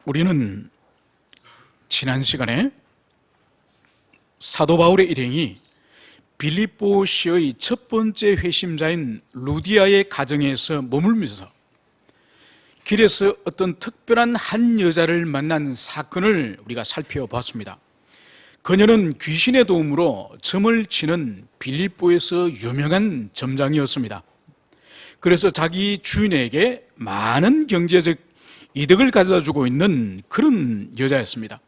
우리는 지난 시간에 사도 바울의 일행이 빌립보시의 첫 번째 회심자인 루디아의 가정에서 머물면서 길에서 어떤 특별한 한 여자를 만난 사건을 우리가 살펴봤습니다. 그녀는 귀신의 도움으로 점을 치는 빌립보에서 유명한 점장이었습니다. 그래서 자기 주인에게 많은 경제적 이득을 가져다주고 있는 그런 여자였습니다.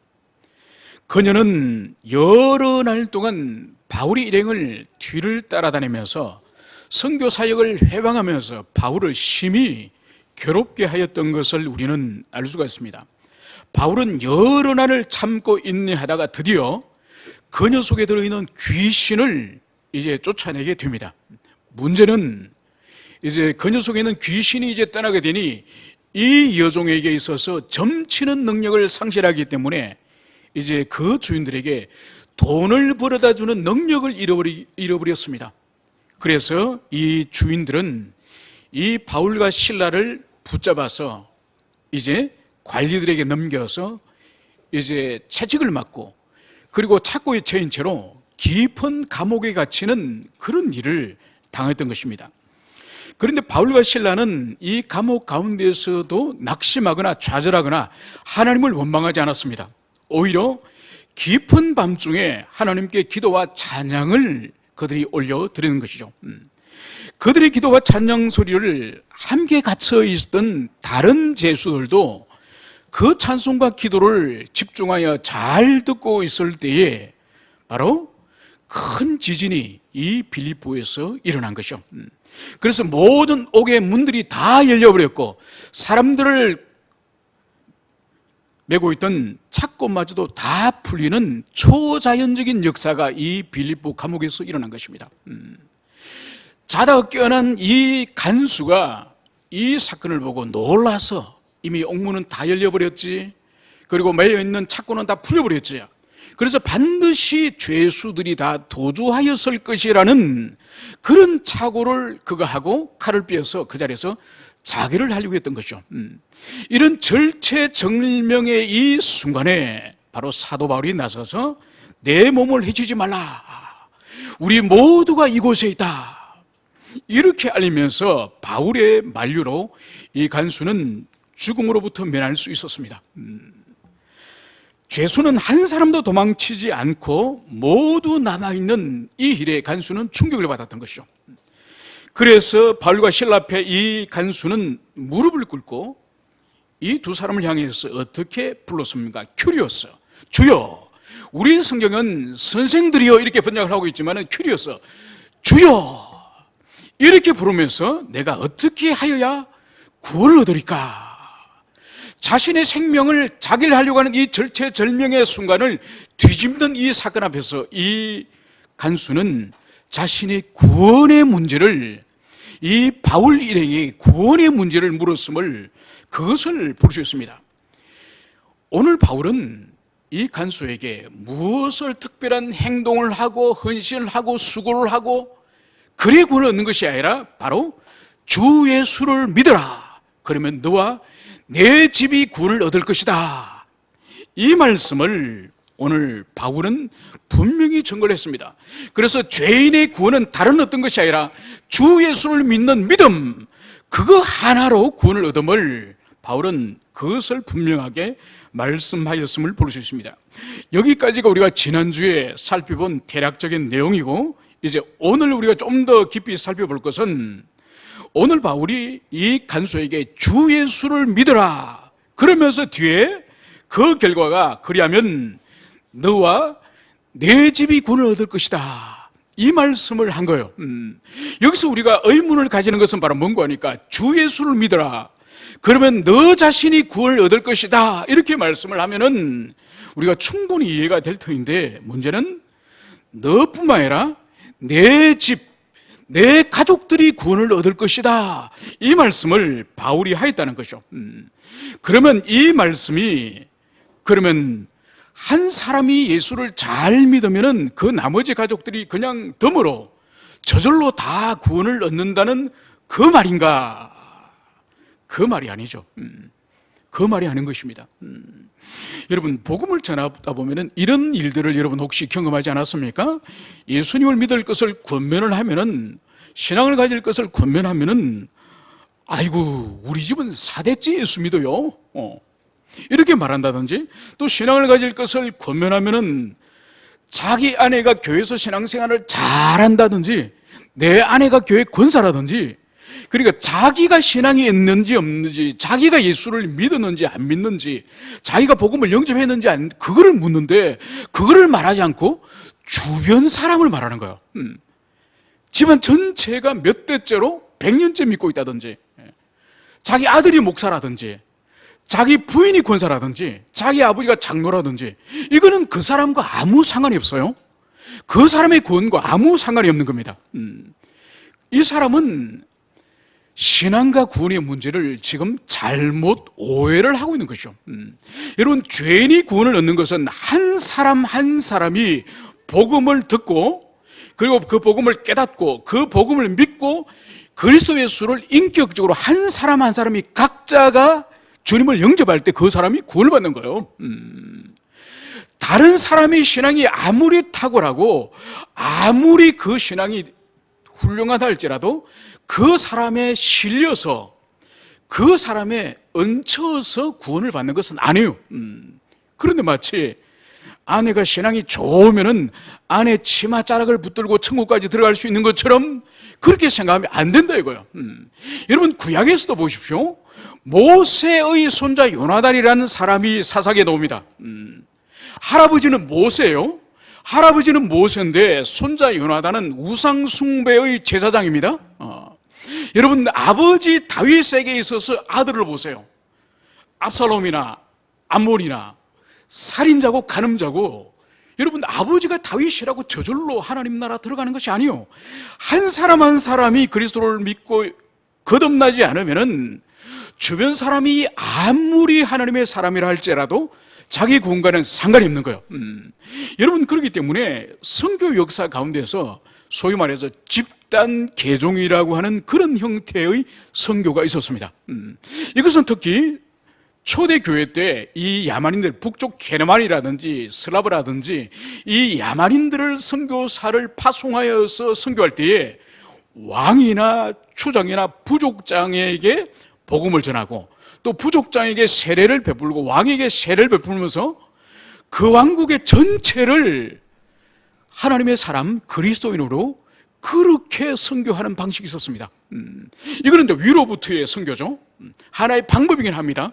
그녀는 여러 날 동안 바울의 일행을 뒤를 따라다니면서 선교 사역을 회방하면서 바울을 심히 괴롭게 하였던 것을 우리는 알 수가 있습니다. 바울은 여러 날을 참고 인내하다가 드디어 그녀 속에 들어있는 귀신을 이제 쫓아내게 됩니다. 문제는 이제 그녀 속에 있는 귀신이 이제 떠나게 되니 이 여종에게 있어서 점치는 능력을 상실하기 때문에 이제 그 주인들에게 돈을 벌어다 주는 능력을 잃어버렸습니다. 그래서 이 주인들은 이 바울과 실라를 붙잡아서 이제 관리들에게 넘겨서 이제 채찍을 맞고 그리고 착고에 채인 채로 깊은 감옥에 갇히는 그런 일을 당했던 것입니다. 그런데 바울과 실라는 이 감옥 가운데에서도 낙심하거나 좌절하거나 하나님을 원망하지 않았습니다. 오히려 깊은 밤중에 하나님께 기도와 찬양을 그들이 올려드리는 것이죠. 그들의 기도와 찬양 소리를 함께 갇혀 있었던 다른 제수들도 그 찬송과 기도를 집중하여 잘 듣고 있을 때에 바로 큰 지진이 이 빌립보에서 일어난 것이죠. 그래서 모든 옥의 문들이 다 열려버렸고 사람들을 메고 있던 착고마저도 다 풀리는 초자연적인 역사가 이 빌립보 감옥에서 일어난 것입니다. 자다가 깨어난 이 간수가 이 사건을 보고 놀라서 이미 옥문은 다 열려버렸지, 그리고 매여있는 착고는 다 풀려버렸지, 그래서 반드시 죄수들이 다 도주하였을 것이라는 그런 착오를 그가 하고 칼을 빼어서 그 자리에서 자기를 하려고 했던 것이죠. 이런 절체절명의 이 순간에 바로 사도 바울이 나서서 내 몸을 해치지 말라, 우리 모두가 이곳에 있다, 이렇게 알리면서 바울의 만류로 이 간수는 죽음으로부터 면할 수 있었습니다. 죄수는 한 사람도 도망치지 않고 모두 남아있는 이 일에 간수는 충격을 받았던 것이죠. 그래서 바울과 실라 앞에 이 간수는 무릎을 꿇고 이 두 사람을 향해서 어떻게 불렀습니까? 큐리오스, 주여. 우리 성경은 선생들이여 이렇게 번역을 하고 있지만 큐리오스, 주여, 이렇게 부르면서 내가 어떻게 하여야 구원을 얻으리까? 자신의 생명을 자기를 하려고 하는 이 절체절명의 순간을 뒤집는 이 사건 앞에서 이 간수는 자신의 구원의 문제를, 이 바울 일행의 구원의 문제를 물었음을, 그것을 볼 수 있습니다. 오늘 바울은 이 간수에게 무엇을 특별한 행동을 하고 헌신을 하고 수고를 하고 그래 구원을 얻는 것이 아니라 바로 주 예수를 믿어라, 그러면 너와 내 집이 구원을 얻을 것이다, 이 말씀을 오늘 바울은 분명히 증거를 했습니다. 그래서 죄인의 구원은 다른 어떤 것이 아니라 주 예수를 믿는 믿음, 그거 하나로 구원을 얻음을 바울은 그것을 분명하게 말씀하였음을 볼 수 있습니다. 여기까지가 우리가 지난주에 살펴본 대략적인 내용이고, 이제 오늘 우리가 좀 더 깊이 살펴볼 것은 오늘 바울이 이 간수에게 주 예수를 믿어라 그러면서 뒤에 그 결과가 그리하면 너와 내 집이 구원을 얻을 것이다, 이 말씀을 한 거예요. 여기서 우리가 의문을 가지는 것은 바로 뭔가 하니까 주 예수를 믿어라, 그러면 너 자신이 구원을 얻을 것이다, 이렇게 말씀을 하면은 우리가 충분히 이해가 될 터인데, 문제는 너뿐만 아니라 내 집, 내 가족들이 구원을 얻을 것이다, 이 말씀을 바울이 하였다는 것이죠. 그러면 이 말씀이, 그러면 한 사람이 예수를 잘 믿으면은 그 나머지 가족들이 그냥 덤으로 저절로 다 구원을 얻는다는 그 말인가? 그 말이 아니죠. 그 말이 아닌 것입니다. 여러분, 복음을 전하다 보면은 이런 일들을 여러분 혹시 경험하지 않았습니까? 예수님을 믿을 것을 권면을 하면은, 신앙을 가질 것을 권면하면은, 아이고, 우리 집은 4대째 예수 믿어요. 이렇게 말한다든지, 또 신앙을 가질 것을 권면하면은 자기 아내가 교회에서 신앙생활을 잘한다든지, 내 아내가 교회 권사라든지, 그러니까 자기가 신앙이 있는지 없는지, 자기가 예수를 믿었는지 안 믿는지, 자기가 복음을 영접했는지 안, 그거를 묻는데, 그거를 말하지 않고 주변 사람을 말하는 거예요. 집안 전체가 몇 대째로 100년째 믿고 있다든지, 자기 아들이 목사라든지, 자기 부인이 권사라든지, 자기 아버지가 장로라든지, 이거는 그 사람과 아무 상관이 없어요. 그 사람의 구원과 아무 상관이 없는 겁니다. 이 사람은 신앙과 구원의 문제를 지금 잘못 오해를 하고 있는 것이죠. 여러분, 죄인이 구원을 얻는 것은 한 사람 한 사람이 복음을 듣고, 그리고 그 복음을 깨닫고, 그 복음을 믿고, 그리스도 예수를 인격적으로 한 사람 한 사람이 각자가 주님을 영접할 때 그 사람이 구원을 받는 거예요. 다른 사람의 신앙이 아무리 탁월하고 아무리 그 신앙이 훌륭하다 할지라도 그 사람에 실려서, 그 사람에 얹혀서 구원을 받는 것은 아니에요. 그런데 마치 아내가 신앙이 좋으면은 아내 치맛자락을 붙들고 천국까지 들어갈 수 있는 것처럼 그렇게 생각하면 안 된다 이거예요. 여러분, 구약에서도 보십시오. 모세의 손자 요나단이라는 사람이 사사기에 나옵니다. 할아버지는 모세예요. 할아버지는 모세인데 손자 요나단은 우상 숭배의 제사장입니다. 여러분, 아버지 다윗에게 있어서 아들을 보세요. 압살롬이나 암몬이나 살인자고 간음자고, 여러분, 아버지가 다윗이라고 저절로 하나님 나라 들어가는 것이 아니에요. 한 사람 한 사람이 그리스도를 믿고 거듭나지 않으면은 주변 사람이 아무리 하나님의 사람이라 할지라도 자기 구원과는 상관이 없는 거예요. 여러분, 그렇기 때문에 선교 역사 가운데서 소위 말해서 집단 개종이라고 하는 그런 형태의 선교가 있었습니다. 이것은 특히 초대교회 때 이 야만인들, 북쪽 게르만이라든지 슬라브라든지 이 야만인들을 선교사를 파송하여서 선교할 때에 왕이나 추장이나 부족장에게 복음을 전하고, 또 부족장에게 세례를 베풀고 왕에게 세례를 베풀면서 그 왕국의 전체를 하나님의 사람 그리스도인으로 그렇게 선교하는 방식이 있었습니다. 이거는 이제 위로부터의 선교죠. 하나의 방법이긴 합니다.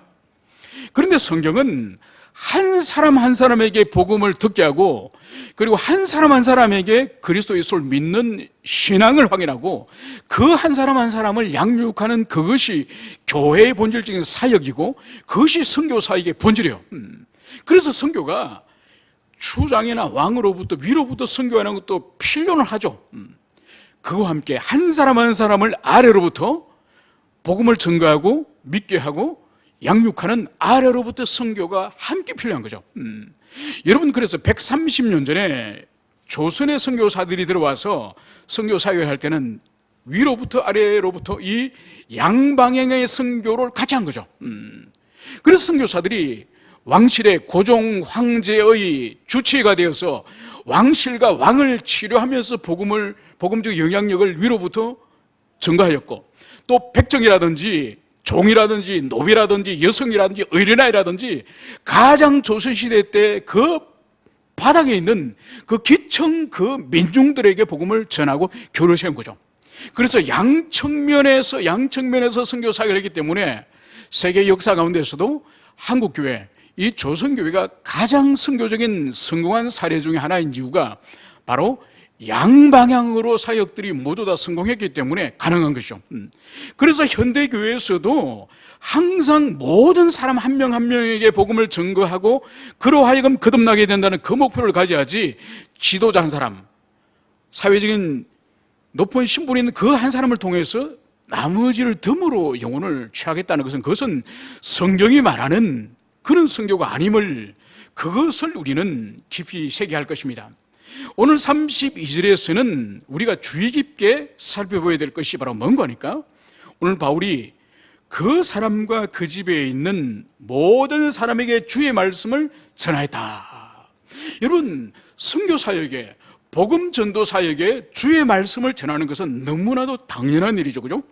그런데 성경은 한 사람 한 사람에게 복음을 듣게 하고, 그리고 한 사람 한 사람에게 그리스도 예수를 믿는 신앙을 확인하고, 그 한 사람 한 사람을 양육하는 그것이 교회의 본질적인 사역이고, 그것이 선교사에게 본질이에요. 그래서 선교가 추장이나 왕으로부터 위로부터 선교하는 것도 필요는 하죠. 그와 함께 한 사람 한 사람을 아래로부터 복음을 전가하고 믿게 하고 양육하는 아래로부터 선교가 함께 필요한 거죠. 여러분, 그래서 130년 전에 조선의 선교사들이 들어와서 선교 사역을 할 때는 위로부터 아래로부터 이 양방향의 선교를 같이 한 거죠. 그래서 선교사들이 왕실의 고종 황제의 주치의가 되어서 왕실과 왕을 치료하면서 복음적 영향력을 위로부터 전가하였고, 또 백정이라든지 종이라든지 노비라든지 여성이라든지 어린아이라든지 가장 조선시대 때 그 바닥에 있는 그 기층 그 민중들에게 복음을 전하고 교류를 세운 거죠. 그래서 양측면에서 선교 사역을 했기 때문에 세계 역사 가운데서도 한국교회, 이 조선교회가 가장 선교적인 성공한 사례 중에 하나인 이유가 바로 양방향으로 사역들이 모두 다 성공했기 때문에 가능한 것이죠. 그래서 현대교회에서도 항상 모든 사람 한 명 한 명에게 복음을 전거하고 그로 하여금 거듭나게 된다는 그 목표를 가져야지, 지도자 한 사람, 사회적인 높은 신분이 있는 그 한 사람을 통해서 나머지를 덤으로 영혼을 취하겠다는 것은, 그것은 성경이 말하는 그런 선교가 아님을, 그것을 우리는 깊이 새겨야 할 것입니다. 오늘 32절에서는 우리가 주의 깊게 살펴봐야 될 것이 바로 뭔가 하니까, 오늘 바울이 그 사람과 그 집에 있는 모든 사람에게 주의 말씀을 전하였다. 여러분, 선교 사역에, 복음 전도 사역에 주의 말씀을 전하는 것은 너무나도 당연한 일이죠, 그죠?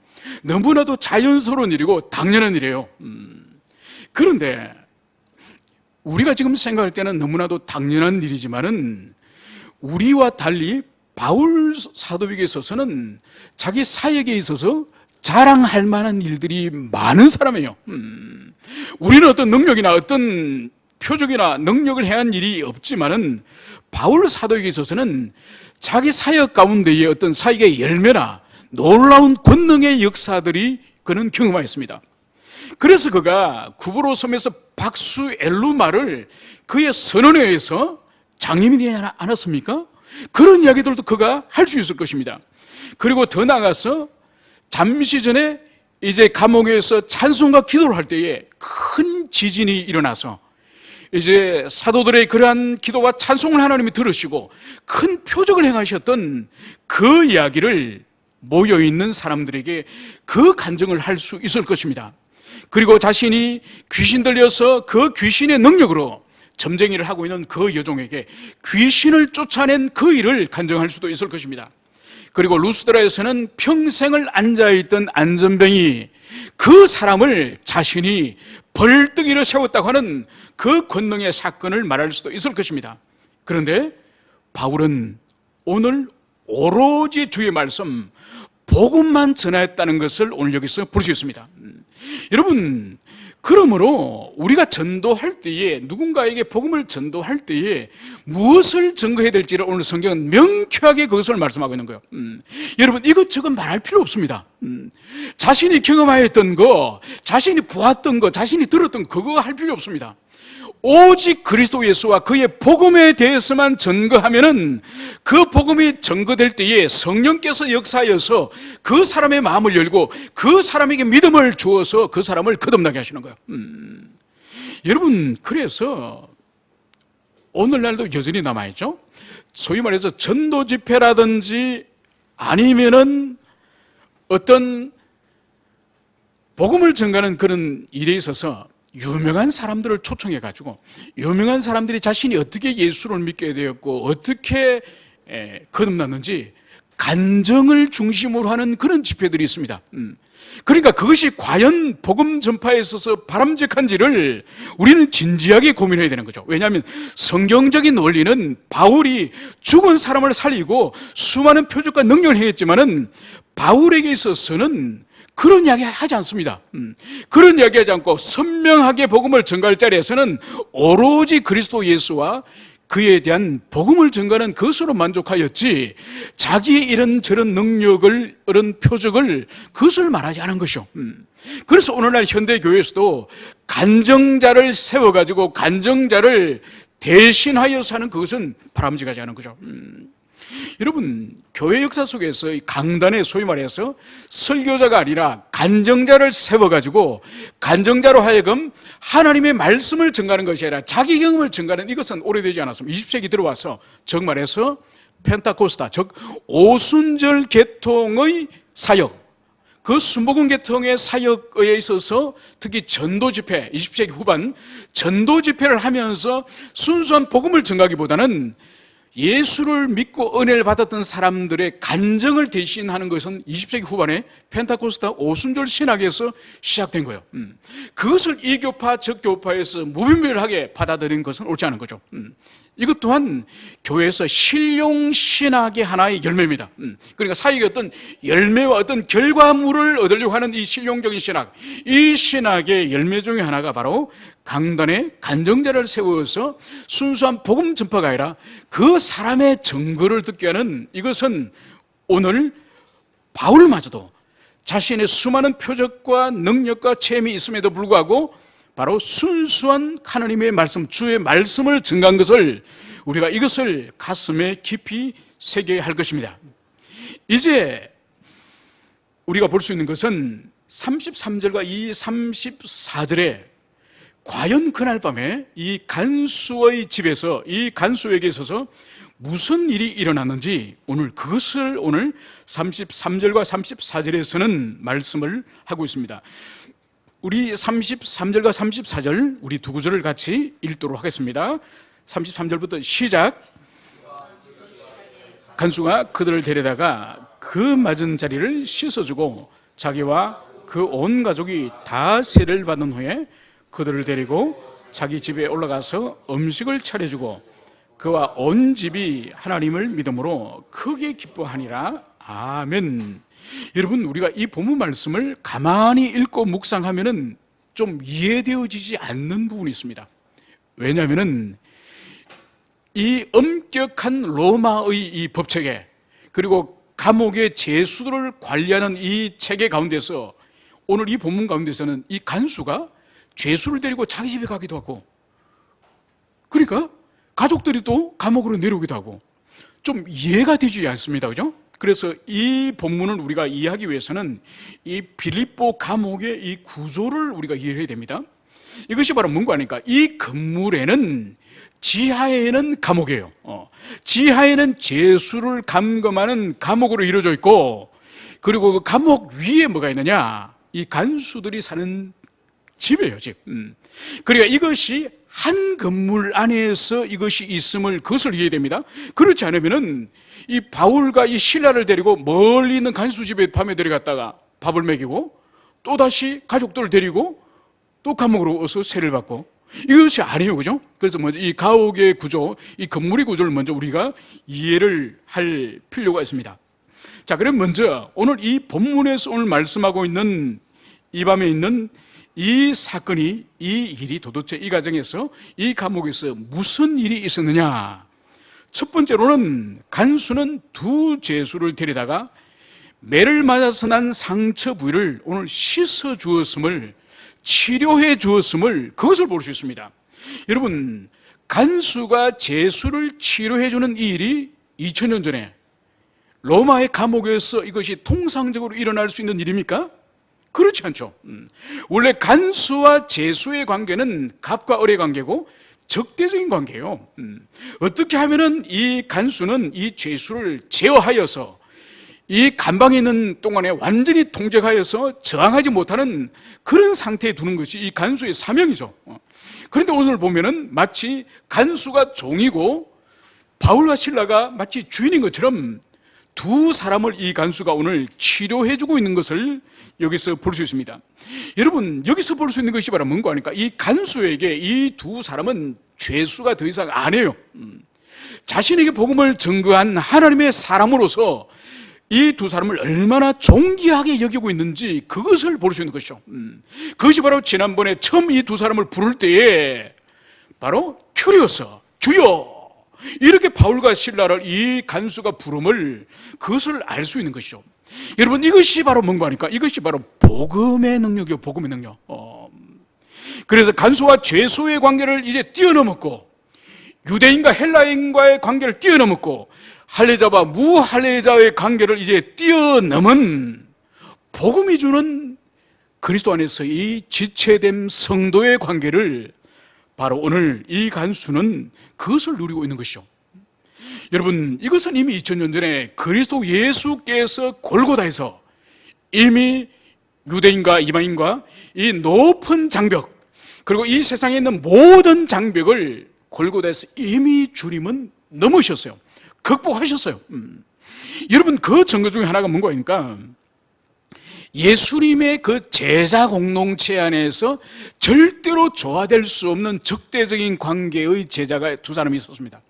너무나도 자연스러운 일이고 당연한 일이에요. 그런데 우리가 지금 생각할 때는 너무나도 당연한 일이지만은 우리와 달리 바울 사도에게 있어서는 자기 사역에 있어서 자랑할 만한 일들이 많은 사람이에요. 우리는 어떤 능력이나 어떤 표적이나 능력을 행한 일이 없지만은 바울 사도에게 있어서는 자기 사역 가운데의 어떤 사역의 열매나 놀라운 권능의 역사들이 그는 경험하였습니다. 그래서 그가 구브로 섬에서 박수 엘루마를 그의 선언에 의해서 장님이 되지 않았습니까? 그런 이야기들도 그가 할 수 있을 것입니다. 그리고 더 나아가서 잠시 전에 이제 감옥에서 찬송과 기도를 할 때에 큰 지진이 일어나서 이제 사도들의 그러한 기도와 찬송을 하나님이 들으시고 큰 표적을 행하셨던 그 이야기를 모여있는 사람들에게 그 간증을 할 수 있을 것입니다. 그리고 자신이 귀신 들려서 그 귀신의 능력으로 점쟁이를 하고 있는 그 여종에게 귀신을 쫓아낸 그 일을 간증할 수도 있을 것입니다. 그리고 루스드라에서는 평생을 앉아있던 안전병이 그 사람을 자신이 벌떡 세웠다고 하는 그 권능의 사건을 말할 수도 있을 것입니다. 그런데 바울은 오늘 오로지 주의 말씀, 복음만 전하였다는 것을 오늘 여기서 볼 수 있습니다. 여러분, 그러므로 우리가 전도할 때에, 누군가에게 복음을 전도할 때에 무엇을 증거해야 될지를 오늘 성경은 명쾌하게 그것을 말씀하고 있는 거예요. 여러분, 이것저것 말할 필요 없습니다. 자신이 경험하였던 거, 자신이 보았던 거, 자신이 들었던 거, 그거 할 필요 없습니다. 오직 그리스도 예수와 그의 복음에 대해서만 증거하면은 그 복음이 증거될 때에 성령께서 역사하여서 그 사람의 마음을 열고 그 사람에게 믿음을 주어서 그 사람을 거듭나게 하시는 거예요. 여러분, 그래서 오늘날도 여전히 남아있죠. 소위 말해서 전도 집회라든지 아니면은 어떤 복음을 전가하는 그런 일에 있어서 유명한 사람들을 초청해가지고 유명한 사람들이 자신이 어떻게 예수를 믿게 되었고 어떻게 거듭났는지 간증을 중심으로 하는 그런 집회들이 있습니다. 그러니까 그것이 과연 복음 전파에 있어서 바람직한지를 우리는 진지하게 고민해야 되는 거죠. 왜냐하면 성경적인 원리는 바울이 죽은 사람을 살리고 수많은 표적과 능력을 행했지만은 바울에게 있어서는 그런 이야기 하지 않습니다. 그런 이야기 하지 않고 선명하게 복음을 전가할 자리에서는 오로지 그리스도 예수와 그에 대한 복음을 전가하는 것으로 만족하였지 자기의 이런저런 능력을, 이런 표적을 그것을 말하지 않은 것이요. 그래서 오늘날 현대교회에서도 간증자를 세워가지고 간증자를 대신하여 사는 그것은 바람직하지 않은 거죠. 여러분, 교회 역사 속에서 강단에 소위 말해서 설교자가 아니라 간증자를 세워가지고 간증자로 하여금 하나님의 말씀을 전가하는 것이 아니라 자기 경험을 전가하는 이것은 오래되지 않았습니다. 20세기 들어와서 즉 말해서 펜타코스타, 즉 오순절 계통의 사역, 그 순복음 계통의 사역에 있어서 특히 전도 집회, 20세기 후반 전도 집회를 하면서 순수한 복음을 전가하기보다는 예수를 믿고 은혜를 받았던 사람들의 간증을 대신하는 것은 20세기 후반에 펜타코스타 오순절 신학에서 시작된 거예요. 그것을 이 교파 저 교파에서 무분별하게 받아들인 것은 옳지 않은 거죠. 이것 또한 교회에서 실용신학의 하나의 열매입니다. 그러니까 사역의 어떤 열매와 어떤 결과물을 얻으려고 하는 이 실용적인 신학, 이 신학의 열매 중에 하나가 바로 강단에 간증자를 세워서 순수한 복음 전파가 아니라 그 사람의 증거를 듣게 하는, 이것은 오늘 바울마저도 자신의 수많은 표적과 능력과 체험이 있음에도 불구하고 바로 순수한 하나님의 말씀, 주의 말씀을 증거한 것을 우리가 이것을 가슴에 깊이 새겨야 할 것입니다. 이제 우리가 볼 수 있는 것은 33절과 이 34절에 과연 그날 밤에 이 간수의 집에서, 이 간수에게 있어서 무슨 일이 일어났는지 오늘 그것을 오늘 33절과 34절에서는 말씀을 하고 있습니다. 우리 33절과 34절 우리 두 구절을 같이 읽도록 하겠습니다. 33절부터 시작. 간수가 그들을 데려다가 그 맞은 자리를 씻어주고 자기와 그 온 가족이 다 세례를 받은 후에 그들을 데리고 자기 집에 올라가서 음식을 차려주고 그와 온 집이 하나님을 믿음으로 크게 기뻐하니라. 아멘. 여러분, 우리가 이 본문 말씀을 가만히 읽고 묵상하면은 좀 이해되어지지 않는 부분이 있습니다. 왜냐하면은 이 엄격한 로마의 이 법체계, 그리고 감옥의 죄수들을 관리하는 이 체계 가운데서 오늘 이 본문 가운데서는 이 간수가 죄수를 데리고 자기 집에 가기도 하고, 그러니까 가족들이 또 감옥으로 내려오기도 하고 좀 이해가 되지 않습니다. 그죠? 그래서 이 본문을 우리가 이해하기 위해서는 이 빌립보 감옥의 이 구조를 우리가 이해해야 됩니다. 이것이 바로 뭔가 하니까 이 건물에는 지하에는 감옥이에요. 지하에는 죄수를 감금하는 감옥으로 이루어져 있고, 그리고 그 감옥 위에 뭐가 있느냐? 이 간수들이 사는 집이에요, 집. 그러니까 이것이 한 건물 안에서 이것이 있음을, 그것을 이해해야 됩니다. 그렇지 않으면은 이 바울과 이 실라를 데리고 멀리 있는 간수 집에 밤에 데려갔다가 밥을 먹이고 또다시 가족들을 데리고 또 감옥으로 어서 세례를 받고, 이것이 아니에요. 그죠? 그래서 먼저 이 가옥의 구조, 이 건물의 구조를 먼저 우리가 이해를 할 필요가 있습니다. 자, 그럼 먼저 오늘 이 본문에서 오늘 말씀하고 있는 이 밤에 있는 이 사건이, 이 일이 도대체 이 가정에서, 이 감옥에서 무슨 일이 있었느냐? 첫 번째로는 간수는 두 죄수를 데려다가 매를 맞아서 난 상처 부위를 오늘 씻어 주었음을, 치료해 주었음을, 그것을 볼 수 있습니다. 여러분, 간수가 죄수를 치료해 주는 이 일이 2000년 전에 로마의 감옥에서 이것이 통상적으로 일어날 수 있는 일입니까? 그렇지 않죠. 원래 간수와 죄수의 관계는 갑과 을의 관계고 적대적인 관계예요. 어떻게 하면은 이 간수는 이 죄수를 제어하여서 이 감방에 있는 동안에 완전히 통제하여서 저항하지 못하는 그런 상태에 두는 것이 이 간수의 사명이죠. 그런데 오늘 보면은 마치 간수가 종이고 바울과 실라가 마치 주인인 것처럼 두 사람을 이 간수가 오늘 치료해주고 있는 것을 여기서 볼 수 있습니다. 여러분, 여기서 볼 수 있는 것이 바로 뭔가 하니까 이 간수에게 이 두 사람은 죄수가 더 이상 안 해요. 자신에게 복음을 증거한 하나님의 사람으로서 이 두 사람을 얼마나 존귀하게 여기고 있는지 그것을 볼 수 있는 것이죠. 그것이 바로 지난번에 처음 이 두 사람을 부를 때에 바로 큐리오스, 주여, 이렇게 바울과 실라를 이 간수가 부름을, 그것을 알 수 있는 것이죠. 여러분, 이것이 바로 뭔가 하니까 이것이 바로 복음의 능력이요, 복음의 능력. 그래서 간수와 죄수의 관계를 이제 뛰어넘었고, 유대인과 헬라인과의 관계를 뛰어넘었고, 할례자와 무할례자의 관계를 이제 뛰어넘은 복음이 주는 그리스도 안에서의 지체된 성도의 관계를 바로 오늘 이 간수는 그것을 누리고 있는 것이죠. 여러분, 이것은 이미 2000년 전에 그리스도 예수께서 골고다에서 이미 유대인과 이방인과 이 높은 장벽, 그리고 이 세상에 있는 모든 장벽을 골고다에서 이미 주님은 넘으셨어요. 극복하셨어요. 여러분, 그 증거 중에 하나가 뭔가 하니까 예수님의 그 제자 공동체 안에서 절대로 조화될 수 없는 적대적인 관계의 제자가 두 사람이 있었습니다.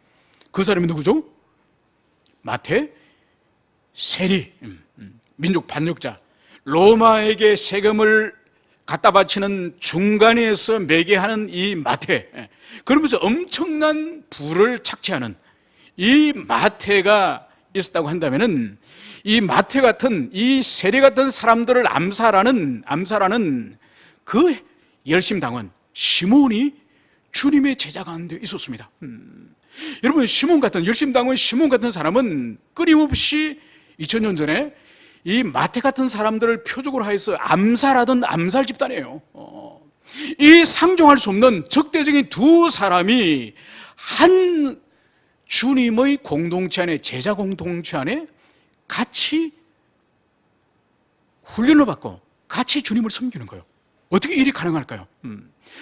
그 사람이 누구죠? 마태, 세리, 민족 반역자, 로마에게 세금을 갖다 바치는 중간에서 매개하는 이 마태, 그러면서 엄청난 부를 착취하는 이 마태가 있었다고 한다면은, 이 마태 같은, 이 세리 같은 사람들을 암살하는 그 열심당원 시몬이 주님의 제자 가운데 있었습니다. 여러분, 시몬 같은, 열심당원 시몬 같은 사람은 끊임없이 2000년 전에 이 마태 같은 사람들을 표적으로 하여서 암살하던 암살 집단이에요. 이 상종할 수 없는 적대적인 두 사람이 한 주님의 공동체 안에, 제자 공동체 안에 같이 훈련을 받고 같이 주님을 섬기는 거예요. 어떻게 일이 가능할까요?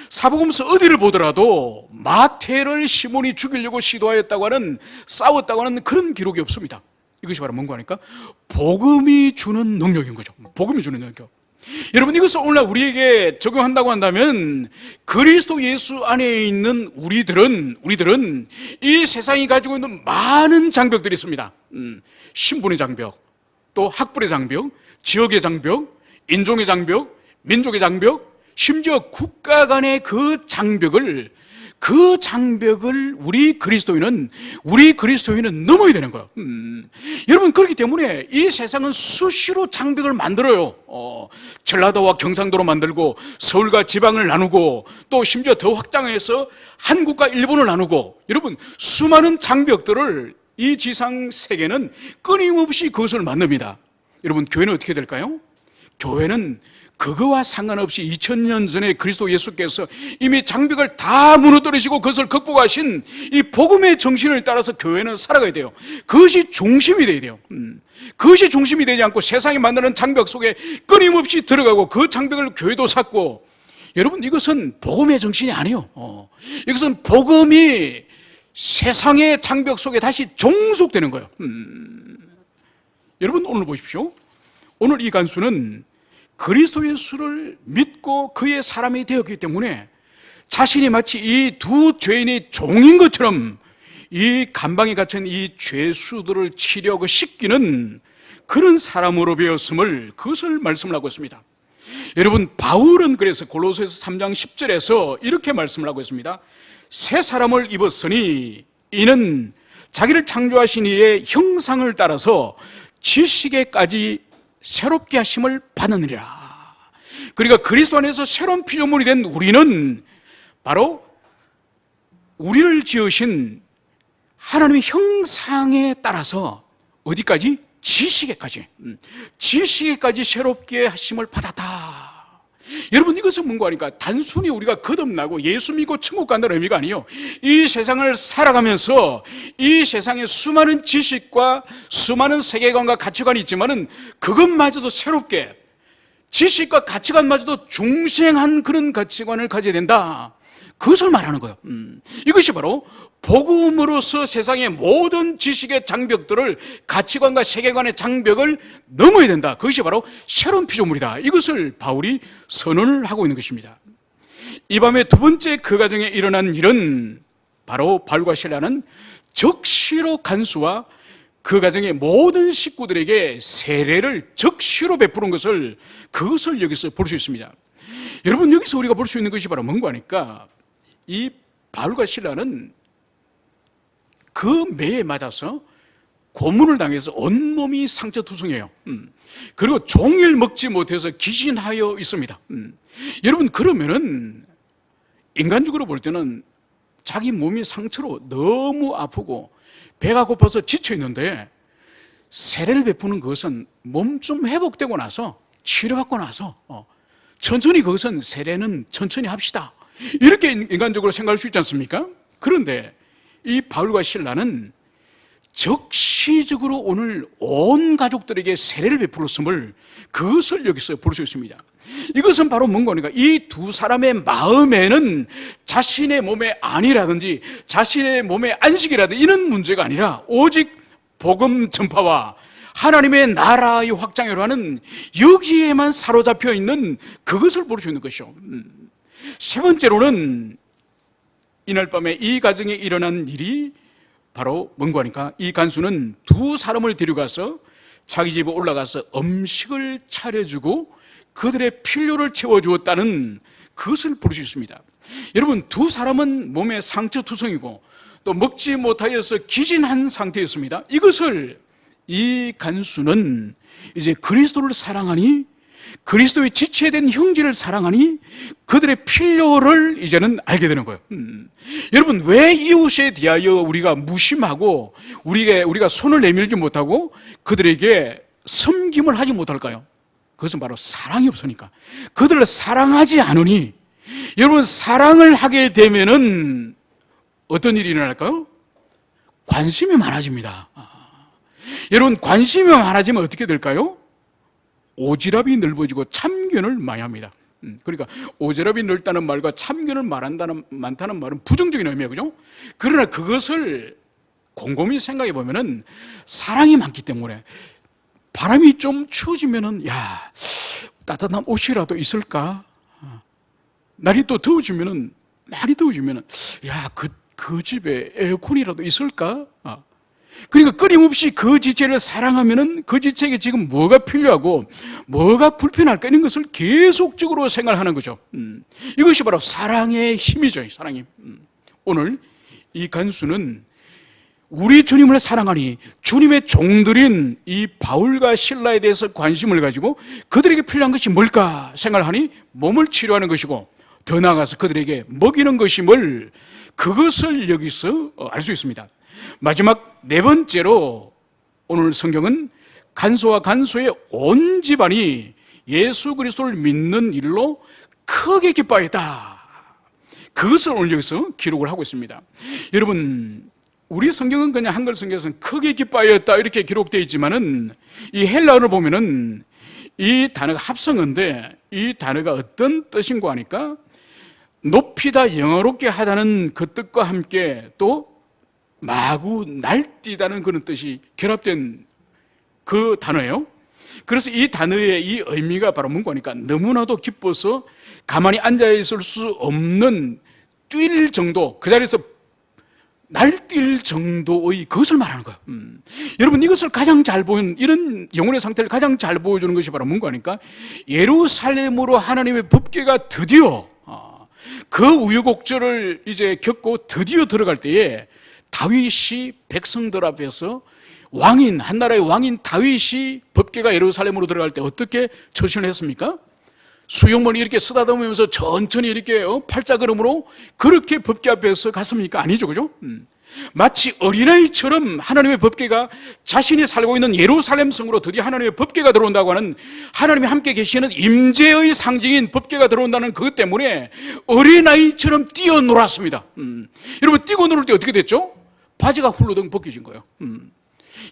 사복음서 어디를 보더라도 마태를 시몬이 죽이려고 시도하였다고 하는, 싸웠다고 하는 그런 기록이 없습니다. 이것이 바로 뭔가 하니까 복음이 주는 능력인 거죠. 복음이 주는 능력. 여러분, 이것을 오늘날 우리에게 적용한다고 한다면 그리스도 예수 안에 있는 우리들은 이 세상이 가지고 있는 많은 장벽들이 있습니다. 신분의 장벽, 또 학벌의 장벽, 지역의 장벽, 인종의 장벽, 민족의 장벽, 심지어 국가 간의 그 장벽을 우리 그리스도인은 넘어야 되는 거예요. 여러분, 그렇기 때문에 이 세상은 수시로 장벽을 만들어요. 전라도와 경상도로 만들고, 서울과 지방을 나누고, 또 심지어 더 확장해서 한국과 일본을 나누고, 여러분, 수많은 장벽들을 이 지상 세계는 끊임없이 그것을 만듭니다. 여러분, 교회는 어떻게 될까요? 교회는 그거와 상관없이 2000년 전에 그리스도 예수께서 이미 장벽을 다 무너뜨리시고 그것을 극복하신 이 복음의 정신을 따라서 교회는 살아가야 돼요. 그것이 중심이 돼야 돼요. 그것이 중심이 되지 않고 세상이 만드는 장벽 속에 끊임없이 들어가고 그 장벽을 교회도 쌓고, 여러분, 이것은 복음의 정신이 아니에요. 이것은 복음이 세상의 장벽 속에 다시 종속되는 거예요. 여러분, 오늘 보십시오. 오늘 이 간수는 그리스도 예수를 믿고 그의 사람이 되었기 때문에 자신이 마치 이 두 죄인의 종인 것처럼 이 감방에 갇힌 이 죄수들을 치려고 씻기는 그런 사람으로 되었음을, 그것을 말씀을 하고 있습니다. 여러분, 바울은 그래서 골로새서 3장 10절에서 이렇게 말씀을 하고 있습니다. 새 사람을 입었으니 이는 자기를 창조하신 이의 형상을 따라서 지식에까지 새롭게 하심을 받느니라. 그러니까 그리스도 안에서 새로운 피조물이 된 우리는 바로 우리를 지으신 하나님의 형상에 따라서 어디까지? 지식에까지 새롭게 하심을 받았다. 여러분, 이것은 뭔가 하니까 단순히 우리가 거듭나고 예수 믿고 천국 간다는 의미가 아니에요. 이 세상을 살아가면서 이 세상에 수많은 지식과 수많은 세계관과 가치관이 있지만은 그것마저도 새롭게, 지식과 가치관마저도 중생한 그런 가치관을 가져야 된다. 그것을 말하는 거예요. 이것이 바로 복음으로서 세상의 모든 지식의 장벽들을, 가치관과 세계관의 장벽을 넘어야 된다. 그것이 바로 새로운 피조물이다. 이것을 바울이 선언을 하고 있는 것입니다. 이 밤에 두 번째 그 가정에 일어난 일은 바로 바울과 실라는 적시로 간수와 그 가정의 모든 식구들에게 세례를 적시로 베푸는 것을, 그것을 여기서 볼 수 있습니다. 여러분, 여기서 우리가 볼 수 있는 것이 바로 뭔가 하니까 이 바울과 실라는 그 매에 맞아서 고문을 당해서 온몸이 상처투성이에요. 그리고 종일 먹지 못해서 기진하여 있습니다. 여러분, 그러면은 인간적으로 볼 때는 자기 몸이 상처로 너무 아프고 배가 고파서 지쳐 있는데 세례를 베푸는 것은 몸 좀 회복되고 나서, 치료받고 나서 천천히, 그것은 세례는 천천히 합시다, 이렇게 인간적으로 생각할 수 있지 않습니까? 그런데 이 바울과 실라는 적시적으로 오늘 온 가족들에게 세례를 베풀었음을, 그것을 여기서 볼 수 있습니다. 이것은 바로 뭔가 하니까 이 두 사람의 마음에는 자신의 몸의 안이라든지 자신의 몸의 안식이라든지 이런 문제가 아니라 오직 복음 전파와 하나님의 나라의 확장으로 하는 여기에만 사로잡혀 있는 그것을 볼 수 있는 것이죠. 세 번째로는 이날 밤에 이 가정에 일어난 일이 바로 뭔가 하니까 이 간수는 두 사람을 데려가서 자기 집에 올라가서 음식을 차려주고 그들의 필요를 채워주었다는 그것을 볼 수 있습니다. 여러분, 두 사람은 몸에 상처투성이고 또 먹지 못하여서 기진한 상태였습니다. 이것을 이 간수는 이제 그리스도를 사랑하니, 그리스도의 지체에 된 형제를 사랑하니 그들의 필요를 이제는 알게 되는 거예요. 여러분, 왜 이웃에 대하여 우리가 무심하고 우리가 손을 내밀지 못하고 그들에게 섬김을 하지 못할까요? 그것은 바로 사랑이 없으니까. 그들을 사랑하지 않으니, 여러분, 사랑을 하게 되면은 어떤 일이 일어날까요? 관심이 많아집니다. 여러분, 관심이 많아지면 어떻게 될까요? 오지랖이 넓어지고 참견을 많이 합니다. 그러니까 오지랖이 넓다는 말과 참견을 많다는 말은 부정적인 의미예요, 그죠? 그러나 그것을 곰곰이 생각해 보면은 사랑이 많기 때문에 바람이 좀 추워지면은 따뜻한 옷이라도 있을까? 날이 또 더워지면은 많이 더워지면은 그 집에 에어컨이라도 있을까? 그러니까 끊임없이 그 지체를 사랑하면은 그 지체에게 지금 뭐가 필요하고 뭐가 불편할까 이런 것을 계속적으로 생각하는 거죠. 이것이 바로 사랑의 힘이죠. 사랑의 힘. 오늘 이 간수는 우리 주님을 사랑하니 주님의 종들인 이 바울과 실라에 대해서 관심을 가지고 그들에게 필요한 것이 뭘까 생각하니 몸을 치료하는 것이고 더 나아가서 그들에게 먹이는 것임을 그것을 여기서 알 수 있습니다. 마지막 네 번째로 오늘 성경은 간소와 간소의 온 집안이 예수 그리스도를 믿는 일로 크게 기뻐했다. 그것을 오늘 여기서 기록을 하고 있습니다. 여러분, 우리 성경은 그냥 한글 성경에서는 크게 기뻐하였다 이렇게 기록되어 있지만은 이 헬라어를 보면은 이 단어가 합성어인데 이 단어가 어떤 뜻인가 하니까 높이다 영화롭게 하다는 그 뜻과 함께 또 마구 날뛰다는 그런 뜻이 결합된 그 단어예요. 그래서 이 단어의 이 의미가 바로 뭔가 하니까 너무나도 기뻐서 가만히 앉아있을 수 없는 뛸 정도, 그 자리에서 날뛸 정도의 그것을 말하는 거예요. 여러분, 이것을 가장 잘 보여주는, 이런 영혼의 상태를 가장 잘 보여주는 것이 바로 뭔가 하니까 예루살렘으로 하나님의 법궤가 드디어 그 우여곡절을 이제 겪고 드디어 들어갈 때에 다윗이 백성들 앞에서 왕인, 한 나라의 왕인 다윗이 법궤가 예루살렘으로 들어갈 때 어떻게 처신을 했습니까? 수영머리 이렇게 쓰다듬으면서 천천히 이렇게 팔자걸음으로 그렇게 법궤 앞에서 갔습니까? 아니죠, 그죠? 마치 어린아이처럼 하나님의 법궤가 자신이 살고 있는 예루살렘 성으로 드디어 하나님의 법궤가 들어온다고 하는 하나님이 함께 계시는 임재의 상징인 법궤가 들어온다는 그것 때문에 어린아이처럼 뛰어놀았습니다. 여러분, 뛰고 놀을 때 어떻게 됐죠? 바지가 훌러덩 벗겨진 거예요.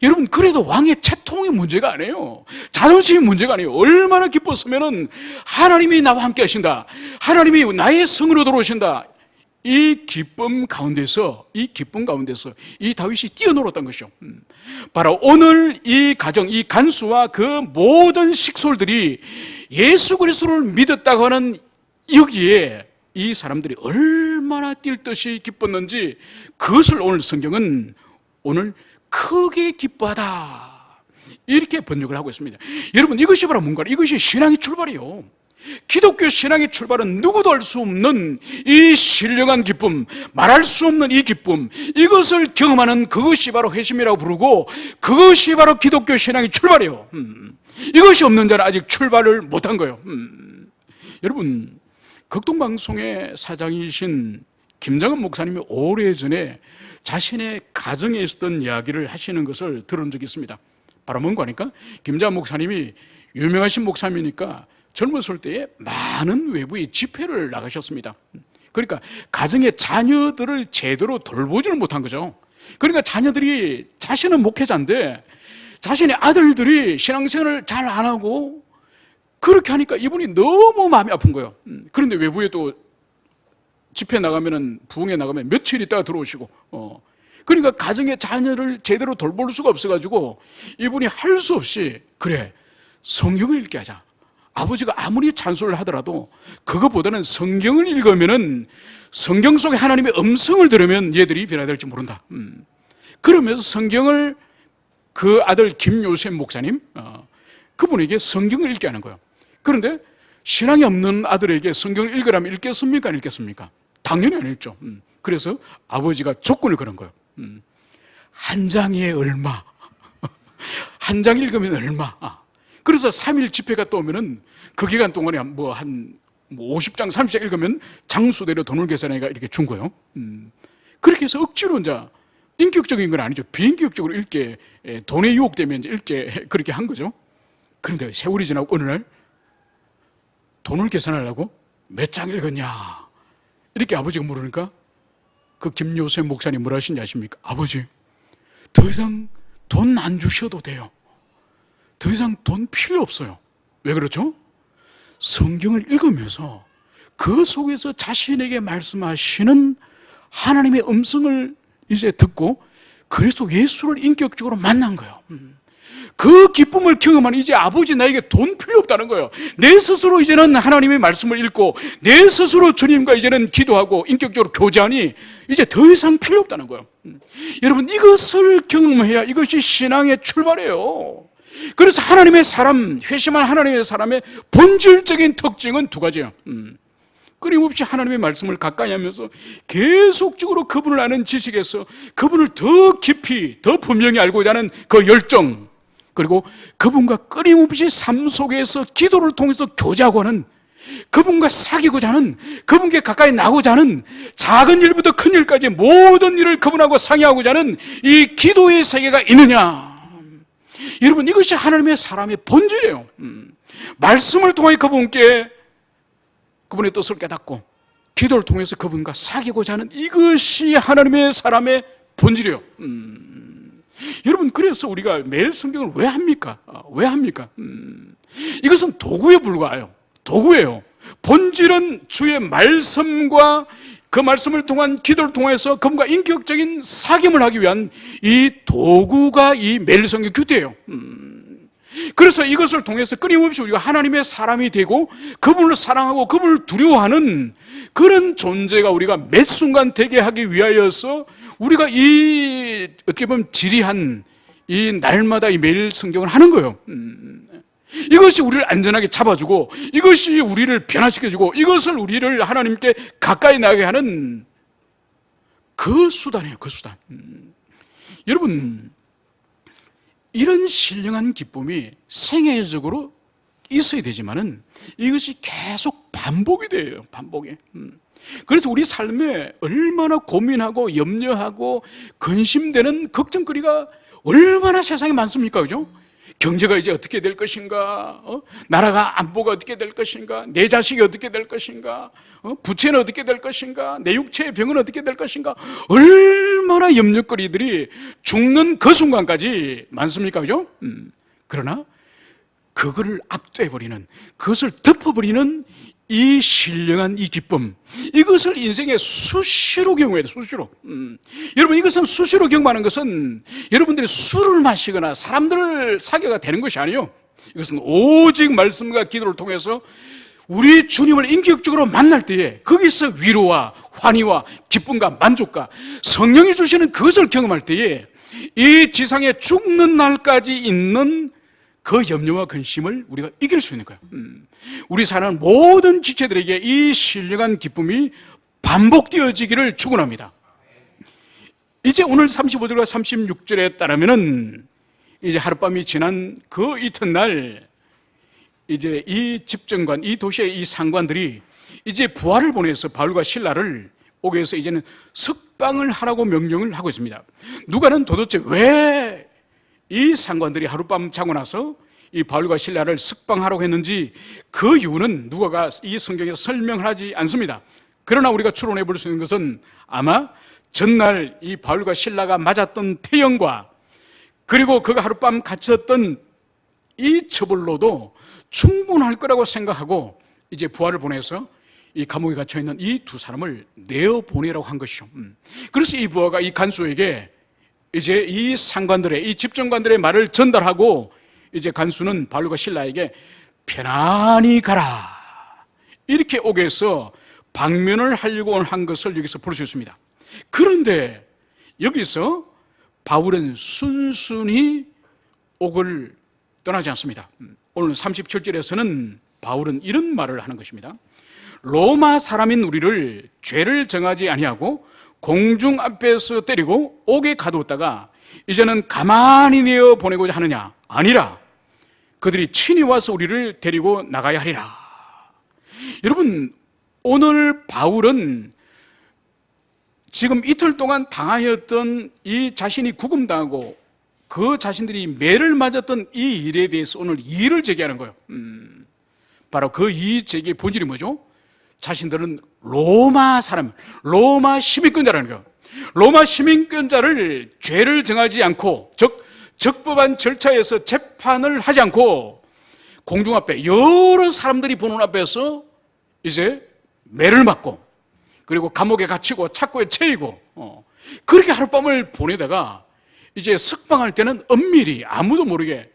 여러분, 그래도 왕의 채통이 문제가 아니에요. 자존심이 문제가 아니에요. 얼마나 기뻤으면은 하나님이 나와 함께 하신다, 하나님이 나의 성으로 들어오신다, 이 기쁨 가운데서 이 다윗이 뛰어놀았던 것이죠. 바로 오늘 이 가정, 이 간수와 그 모든 식솔들이 예수 그리스도를 믿었다고 하는 여기에 이 사람들이 얼마나 뛸 듯이 기뻤는지 그것을 오늘 성경은 오늘 크게 기뻐하다 이렇게 번역을 하고 있습니다. 여러분, 이것이 바로 뭔가, 이것이 신앙의 출발이에요. 기독교 신앙의 출발은 누구도 알 수 없는 이 신령한 기쁨, 말할 수 없는 이 기쁨, 이것을 경험하는 그것이 바로 회심이라고 부르고 그것이 바로 기독교 신앙의 출발이에요. 이것이 없는 자는 아직 출발을 못한 거예요. 여러분, 극동방송의 사장이신 김장은 목사님이 오래전에 자신의 가정에 있었던 이야기를 하시는 것을 들은 적이 있습니다. 바로 뭔가 하니까 김장은 목사님이 유명하신 목사님이니까 젊었을 때에 많은 외부의 집회를 나가셨습니다. 그러니까 가정의 자녀들을 제대로 돌보지를 못한 거죠. 그러니까 자녀들이, 자신은 목회자인데 자신의 아들들이 신앙생활을 잘 안 하고 그렇게 하니까 이분이 너무 마음이 아픈 거예요. 그런데 외부에 또 집회 나가면은, 부흥회 나가면 며칠 있다가 들어오시고, 그러니까 가정의 자녀를 제대로 돌볼 수가 없어가지고 이분이 할 수 없이, 그래, 성경을 읽게 하자. 아버지가 아무리 찬송을 하더라도 그것보다는 성경을 읽으면은 성경 속에 하나님의 음성을 들으면 얘들이 변화될지 모른다. 그러면서 성경을 그 아들 김요셉 목사님, 그분에게 성경을 읽게 하는 거예요. 그런데 신앙이 없는 아들에게 성경을 읽으라면 읽겠습니까? 안 읽겠습니까? 당연히 안 읽죠. 그래서 아버지가 조건을 거는 거예요. 한 장에 얼마, 한 장 읽으면 얼마. 그래서 3일 집회가 또 오면은 그 기간 동안에 한 50장, 30장 읽으면 장수대로 돈을 계산해가 이렇게 준 거예요. 그렇게 해서 억지로 이제 인격적인 건 아니죠. 비인격적으로 읽게, 돈에 유혹되면 이제 읽게 그렇게 한 거죠. 그런데 세월이 지나고 어느 날 돈을 계산하려고 몇 장 읽었냐 이렇게 아버지가 물으니까 그 김요셉 목사님 뭐라 하신지 아십니까? 아버지, 더 이상 돈 안 주셔도 돼요. 더 이상 돈 필요 없어요. 왜 그렇죠? 성경을 읽으면서 그 속에서 자신에게 말씀하시는 하나님의 음성을 이제 듣고 그리스도 예수를 인격적으로 만난 거예요. 그 기쁨을 경험하는, 이제 아버지 나에게 돈 필요 없다는 거예요. 내 스스로 이제는 하나님의 말씀을 읽고 내 스스로 주님과 이제는 기도하고 인격적으로 교제하니 이제 더 이상 필요 없다는 거예요. 여러분, 이것을 경험해야 이것이 신앙의 출발이에요. 그래서 하나님의 사람, 회심한 하나님의 사람의 본질적인 특징은 두 가지예요. 끊임없이 하나님의 말씀을 가까이 하면서 계속적으로 그분을 아는 지식에서 그분을 더 깊이, 더 분명히 알고자 하는 그 열정, 그리고 그분과 끊임없이 삶 속에서 기도를 통해서 교제하고 하는, 그분과 사귀고자 하는, 그분께 가까이 나고자 하는, 작은 일부터 큰 일까지 모든 일을 그분하고 상의하고자 하는 이 기도의 세계가 있느냐. 여러분, 이것이 하나님의 사람의 본질이에요. 말씀을 통해 그분께 그분의 뜻을 깨닫고 기도를 통해서 그분과 사귀고자 하는, 이것이 하나님의 사람의 본질이에요. 여러분, 그래서 우리가 매일 성경을 왜 합니까? 왜 합니까? 이것은 도구에 불과해요. 도구예요. 본질은 주의 말씀과 그 말씀을 통한 기도를 통해서 그분과 인격적인 사귐을 하기 위한 이 도구가 이 매일 성경 규태예요. 그래서 이것을 통해서 끊임없이 우리가 하나님의 사람이 되고 그분을 사랑하고 그분을 두려워하는 그런 존재가 우리가 매 순간 되게 하기 위하여서 우리가 이 어떻게 보면 지리한 이 날마다 이 매일 성경을 하는 거예요. 이것이 우리를 안전하게 잡아주고 이것이 우리를 변화시켜주고 이것을 우리를 하나님께 가까이 나게 하는 그 수단이에요. 그 수단. 여러분, 이런 신령한 기쁨이 생애적으로 있어야 되지만은 이것이 계속 반복이 돼요. 반복이. 그래서 우리 삶에 얼마나 고민하고 염려하고 근심되는 걱정거리가 얼마나 세상에 많습니까? 그죠? 경제가 이제 어떻게 될 것인가? 나라가 안보가 어떻게 될 것인가? 내 자식이 어떻게 될 것인가? 부채는 어떻게 될 것인가? 내 육체의 병은 어떻게 될 것인가? 얼마나 염려거리들이 죽는 그 순간까지 많습니까? 그죠? 그러나 그거를 압도해버리는, 그것을 덮어버리는 이 신령한 이 기쁨, 이것을 인생에 수시로 경험해야 돼요. 수시로. 여러분, 이것은 수시로 경험하는 것은 여러분들이 술을 마시거나 사람들을 사귀어가 되는 것이 아니에요. 이것은 오직 말씀과 기도를 통해서 우리 주님을 인격적으로 만날 때에 거기서 위로와 환희와 기쁨과 만족과 성령이 주시는 그것을 경험할 때에 이 지상에 죽는 날까지 있는 그 염려와 근심을 우리가 이길 수 있는 거예요. 우리 사는 모든 지체들에게 이 신령한 기쁨이 반복되어지기를 축원합니다. 이제 오늘 35절과 36절에 따르면은 이제 하룻밤이 지난 그 이튿날 이제 이 집정관, 이 도시의 이 상관들이 이제 부하를 보내서 바울과 실라를 오게 해서 이제는 석방을 하라고 명령을 하고 있습니다. 누가는 도대체 왜 이 상관들이 하룻밤 자고 나서 이 바울과 실라를 석방하라고 했는지 그 이유는 누가가 이 성경에서 설명을 하지 않습니다. 그러나 우리가 추론해 볼 수 있는 것은 아마 전날 이 바울과 실라가 맞았던 태형과 그리고 그가 하룻밤 갇혔던 이 처벌로도 충분할 거라고 생각하고 이제 부하를 보내서 이 감옥에 갇혀있는 이 두 사람을 내어보내라고 한 것이죠. 그래서 이 부하가 이 간수에게 이제 이 상관들의, 이 집정관들의 말을 전달하고 이제 간수는 바울과 실라에게 편안히 가라 이렇게 오게 해서 방면을 하려고 한 것을 여기서 볼 수 있습니다. 그런데 여기서 바울은 순순히 옥을 떠나지 않습니다. 오늘 37절에서는 바울은 이런 말을 하는 것입니다. 로마 사람인 우리를 죄를 정하지 아니하고 공중 앞에서 때리고 옥에 가두었다가 이제는 가만히 내어 보내고자 하느냐? 아니라 그들이 친히 와서 우리를 데리고 나가야 하리라. 여러분, 오늘 바울은 지금 이틀 동안 당하였던 이 자신이 구금당하고 그 자신들이 매를 맞았던 이 일에 대해서 오늘 이의를 제기하는 거예요. 바로 그 이의 제기의 본질이 뭐죠? 자신들은 로마 사람, 로마 시민권자라는 거예요. 로마 시민권자를 죄를 정하지 않고, 즉 적법한 절차에서 재판을 하지 않고 공중 앞에 여러 사람들이 보는 앞에서 이제 매를 맞고, 그리고 감옥에 갇히고 착고에 채이고, 그렇게 하룻밤을 보내다가 이제 석방할 때는 엄밀히 아무도 모르게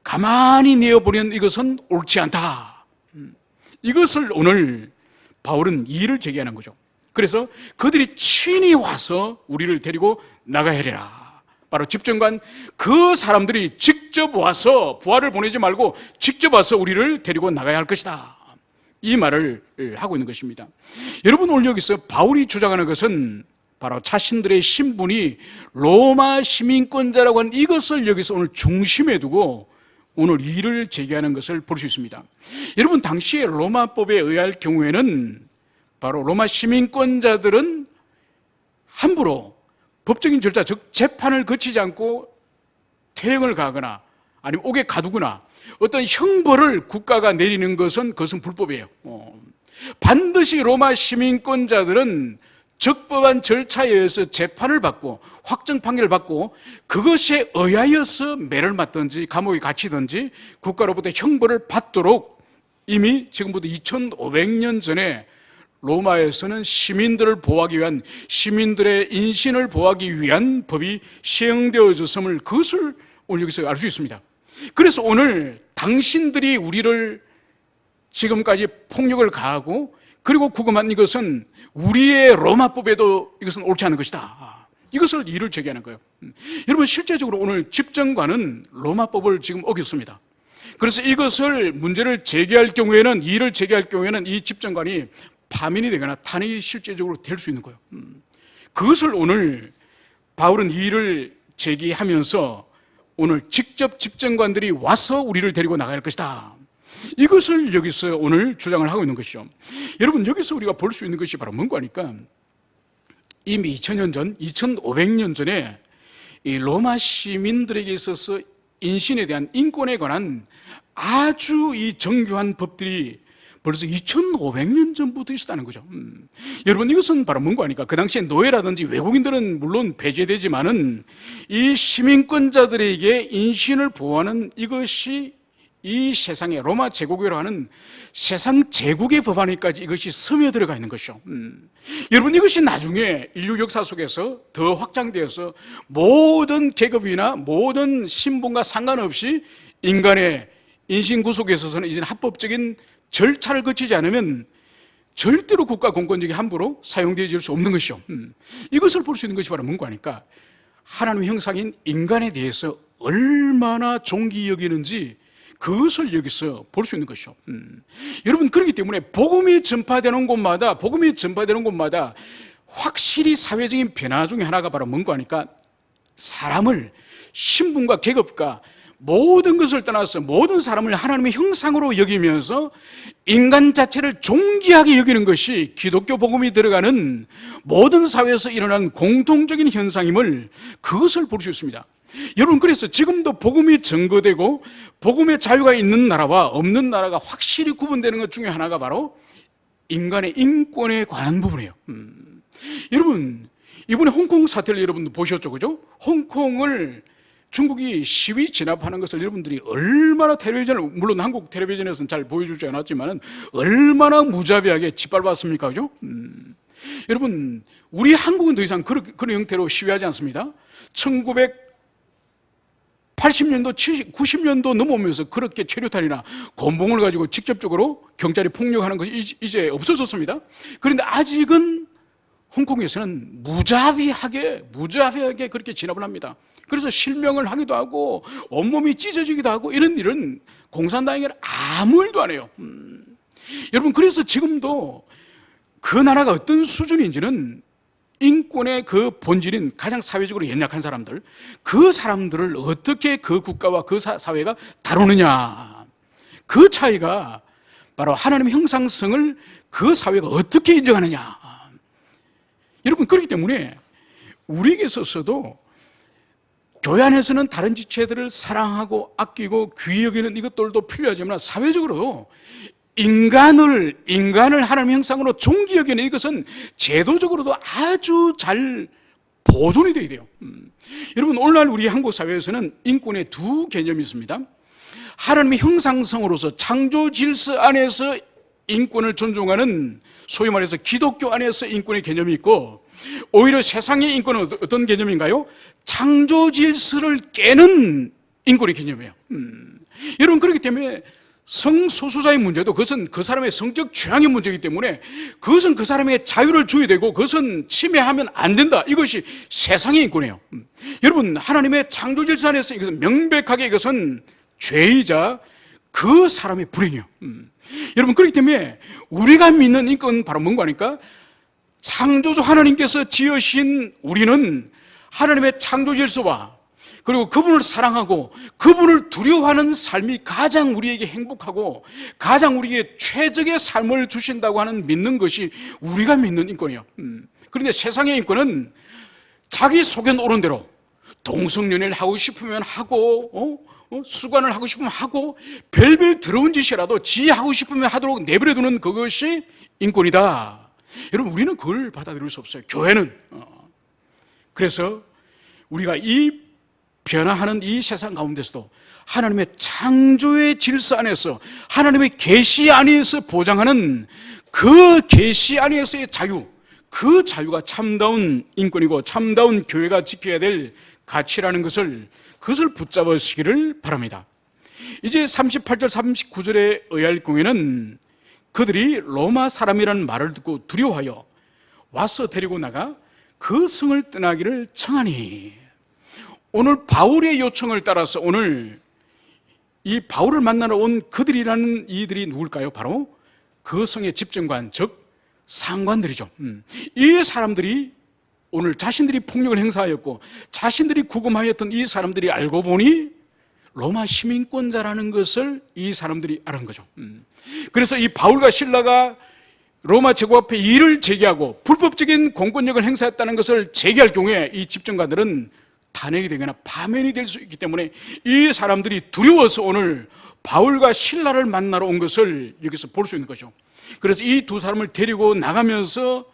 가만히 내어보면 이것은 옳지 않다. 이것을 오늘 바울은 이의를 제기하는 거죠. 그래서 그들이 친히 와서 우리를 데리고 나가야 하리라. 바로 집정관 그 사람들이 직접 와서, 부하를 보내지 말고 직접 와서 우리를 데리고 나가야 할 것이다. 이 말을 하고 있는 것입니다. 여러분, 오늘 여기서 바울이 주장하는 것은 바로 자신들의 신분이 로마 시민권자라고 하는 이것을 여기서 오늘 중심에 두고 오늘 이의를 제기하는 것을 볼 수 있습니다. 여러분, 당시에 로마법에 의할 경우에는 바로 로마 시민권자들은 함부로 법적인 절차, 즉 재판을 거치지 않고 퇴형을 가거나 아니면 옥에 가두거나 어떤 형벌을 국가가 내리는 것은 그것은 불법이에요. 반드시 로마 시민권자들은 적법한 절차에 의해서 재판을 받고 확정 판결을 받고 그것에 의하여서 매를 맞든지 감옥에 갇히든지 국가로부터 형벌을 받도록 이미 지금부터 2500년 전에 로마에서는 시민들을 보호하기 위한, 시민들의 인신을 보호하기 위한 법이 시행되어졌음을, 그것을 오늘 여기서 알 수 있습니다. 그래서 오늘 당신들이 우리를 지금까지 폭력을 가하고 그리고 구금한 이것은 우리의 로마법에도 이것은 옳지 않은 것이다. 이것을 이의를 제기하는 거예요. 여러분, 실제적으로 오늘 집정관은 로마법을 지금 어겼습니다. 그래서 이것을 문제를 제기할 경우에는, 이의를 제기할 경우에는 이 집정관이 파면이 되거나 탄핵이 실제적으로 될 수 있는 거예요. 그것을 오늘 바울은 이의를 제기하면서 오늘 직접 집정관들이 와서 우리를 데리고 나갈 것이다. 이것을 여기서 오늘 주장을 하고 있는 것이죠. 여러분, 여기서 우리가 볼 수 있는 것이 바로 뭔가 하니까 이미 2000년 전, 2500년 전에 이 로마 시민들에게 있어서 인신에 대한 인권에 관한 아주 이 정교한 법들이 벌써 2500년 전부터 있었다는 거죠. 여러분, 이것은 바로 뭔가 하니까 그 당시에 노예라든지 외국인들은 물론 배제되지만은 이 시민권자들에게 인신을 보호하는 이것이 이 세상에 로마 제국이라고 하는 세상 제국의 법안에까지 이것이 스며들어가 있는 것이죠. 여러분, 이것이 나중에 인류 역사 속에서 더 확장되어서 모든 계급이나 모든 신분과 상관없이 인간의 인신구속에 있어서는 이제는 합법적인 절차를 거치지 않으면 절대로 국가 공권력이 함부로 사용되어질 수 없는 것이죠. 이것을 볼 수 있는 것이 바로 뭔가 하니까 하나님의 형상인 인간에 대해서 얼마나 존귀히 여기는지 그것을 여기서 볼 수 있는 것이죠. 여러분, 그렇기 때문에 복음이 전파되는 곳마다 확실히 사회적인 변화 중에 하나가 바로 뭔가 하니까 사람을 신분과 계급과 모든 것을 떠나서 모든 사람을 하나님의 형상으로 여기면서 인간 자체를 존귀하게 여기는 것이 기독교 복음이 들어가는 모든 사회에서 일어난 공통적인 현상임을, 그것을 볼 수 있습니다. 여러분, 그래서 지금도 복음이 증거되고 복음의 자유가 있는 나라와 없는 나라가 확실히 구분되는 것 중에 하나가 바로 인간의 인권에 관한 부분이에요. 여러분, 이번에 홍콩 사태를 여러분도 보셨죠, 그죠? 홍콩을 중국이 시위 진압하는 것을 여러분들이 얼마나 텔레비전을, 물론 한국 텔레비전에서는 잘 보여주지 않았지만 얼마나 무자비하게 짓밟았습니까, 그죠? 여러분, 우리 한국은 더 이상 그런 형태로 시위하지 않습니다. 1980년도, 90년도 넘어오면서 그렇게 최루탄이나 곤봉을 가지고 직접적으로 경찰이 폭력하는 것이 이제 없어졌습니다. 그런데 아직은 홍콩에서는 무자비하게 그렇게 진압을 합니다. 그래서 실명을 하기도 하고 온몸이 찢어지기도 하고 이런 일은 공산당에게 아무 일도 안 해요. 여러분, 그래서 지금도 그 나라가 어떤 수준인지는 인권의 그 본질인 가장 사회적으로 연약한 사람들, 그 사람들을 어떻게 그 국가와 그 사회가 다루느냐, 그 차이가 바로 하나님의 형상성을 그 사회가 어떻게 인정하느냐. 여러분, 그렇기 때문에 우리에게 있어서도 교회 안에서는 다른 지체들을 사랑하고 아끼고 귀히 여기는 이것들도 필요하지만 사회적으로도 인간을 하나님의 형상으로 존귀히 여기는 이것은 제도적으로도 아주 잘 보존이 되어야 돼요. 여러분, 오늘날 우리 한국 사회에서는 인권의 두 개념이 있습니다. 하나님의 형상성으로서 창조 질서 안에서 인권을 존중하는, 소위 말해서 기독교 안에서 인권의 개념이 있고, 오히려 세상의 인권은 어떤 개념인가요? 창조 질서를 깨는 인권의 개념이에요. 여러분, 그렇기 때문에 성소수자의 문제도 그것은 그 사람의 성적 취향의 문제이기 때문에 그것은 그 사람의 자유를 줘야 되고 그것은 침해하면 안 된다. 이것이 세상의 인권이에요. 여러분, 하나님의 창조 질서 안에서 이것은 명백하게 이것은 죄이자 그 사람의 불행이에요. 여러분, 그렇기 때문에 우리가 믿는 인권은 바로 뭔가 하니까, 창조주 하나님께서 지으신 우리는 하나님의 창조 질서와 그리고 그분을 사랑하고 그분을 두려워하는 삶이 가장 우리에게 행복하고 가장 우리에게 최적의 삶을 주신다고 하는 믿는 것이 우리가 믿는 인권이에요. 그런데 세상의 인권은 자기 속에 오른 대로 동성연애를 하고 싶으면 하고, 수관을 하고 싶으면 하고, 별별 더러운 짓이라도 지 하고 싶으면 하도록 내버려두는 그것이 인권이다. 여러분, 우리는 그걸 받아들일 수 없어요. 교회는. 그래서 우리가 이 변화하는 이 세상 가운데서도 하나님의 창조의 질서 안에서, 하나님의 계시 안에서 보장하는 그 계시 안에서의 자유, 그 자유가 참다운 인권이고 참다운 교회가 지켜야 될 가치라는 것을, 그것을 붙잡으시기를 바랍니다. 이제 38절 39절의 의할공회는 그들이 로마 사람이라는 말을 듣고 두려워하여 와서 데리고 나가 그 성을 떠나기를 청하니, 오늘 바울의 요청을 따라서 오늘 이 바울을 만나러 온 그들이라는 이들이 누굴까요? 바로 그 성의 집정관, 즉 상관들이죠. 이 사람들이 오늘 자신들이 폭력을 행사하였고 자신들이 구금하였던 이 사람들이 알고 보니 로마 시민권자라는 것을 이 사람들이 알은 거죠. 그래서 이 바울과 실라가 로마 제국 앞에 이의를 제기하고 불법적인 공권력을 행사했다는 것을 제기할 경우에 이 집정관들은 탄핵이 되거나 파면이 될 수 있기 때문에 이 사람들이 두려워서 오늘 바울과 실라를 만나러 온 것을 여기서 볼 수 있는 거죠. 그래서 이 두 사람을 데리고 나가면서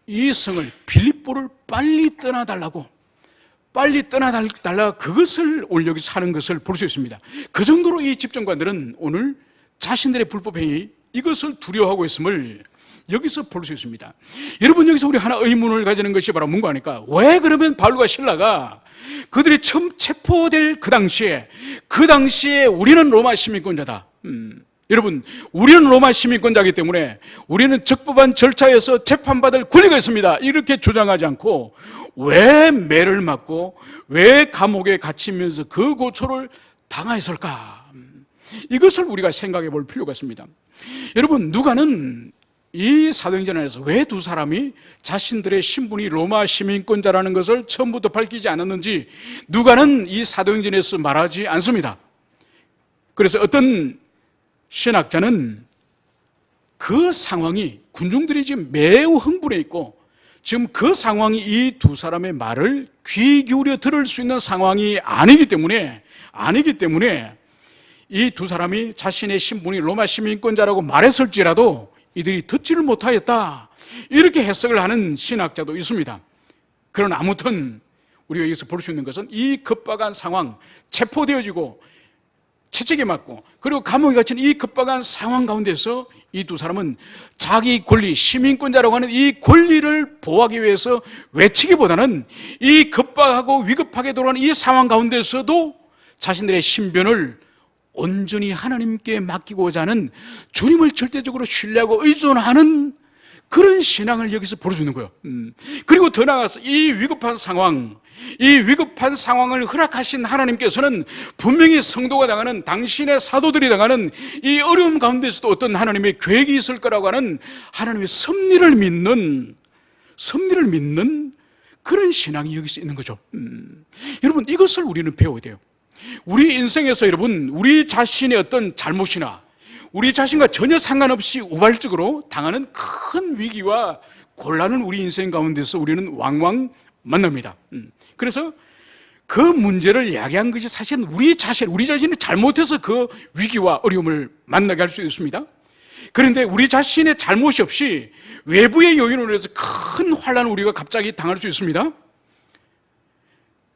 이 성을, 빌립보를 빨리 떠나달라고, 그것을 오늘 여기서 하는 것을 볼 수 있습니다. 그 정도로 이 집정관들은 오늘 자신들의 불법 행위, 이것을 두려워하고 있음을 여기서 볼 수 있습니다. 여러분, 여기서 우리 하나 의문을 가지는 것이 바로 뭔가 하니까, 왜 그러면 바울과 실라가 그들이 처음 체포될 그 당시에 우리는 로마 시민권자다. 여러분, 우리는 로마 시민권자이기 때문에 우리는 적법한 절차에서 재판받을 권리가 있습니다, 이렇게 주장하지 않고 왜 매를 맞고 왜 감옥에 갇히면서 그 고초를 당하였을까? 이것을 우리가 생각해 볼 필요가 있습니다. 여러분, 누가는 이 사도행전 안에서 왜 두 사람이 자신들의 신분이 로마 시민권자라는 것을 처음부터 밝히지 않았는지 누가는 이 사도행전에서 말하지 않습니다. 그래서 어떤 신학자는 그 상황이, 군중들이 지금 매우 흥분해 있고 지금 그 상황이 이 두 사람의 말을 귀 기울여 들을 수 있는 상황이 아니기 때문에 이 두 사람이 자신의 신분이 로마 시민권자라고 말했을지라도 이들이 듣지를 못하였다, 이렇게 해석을 하는 신학자도 있습니다. 그러나 아무튼 우리가 여기서 볼 수 있는 것은 이 급박한 상황, 체포되어지고 채찍에 맞고 그리고 감옥에 갇힌 이 급박한 상황 가운데서 이 두 사람은 자기 권리, 시민권자라고 하는 이 권리를 보호하기 위해서 외치기보다는 이 급박하고 위급하게 돌아가는 이 상황 가운데서도 자신들의 신변을 온전히 하나님께 맡기고자 하는, 주님을 절대적으로 신뢰하고 의존하는 그런 신앙을 여기서 볼 수 있는 거예요. 그리고 더 나아가서 이 위급한 상황을 허락하신 하나님께서는 분명히 성도가 당하는, 당신의 사도들이 당하는 이 어려움 가운데서도 어떤 하나님의 계획이 있을 거라고 하는 하나님의 섭리를 믿는 그런 신앙이 여기서 있는 거죠. 여러분, 이것을 우리는 배워야 돼요. 우리 인생에서 여러분, 우리 자신의 어떤 잘못이나 우리 자신과 전혀 상관없이 우발적으로 당하는 큰 위기와 곤란은 우리 인생 가운데서 우리는 왕왕 만납니다. 그래서 그 문제를 야기한 것이 사실은 우리 자신이 잘못해서 그 위기와 어려움을 만나게 할 수 있습니다. 그런데 우리 자신의 잘못이 없이 외부의 요인으로 해서 큰 환란을 우리가 갑자기 당할 수 있습니다.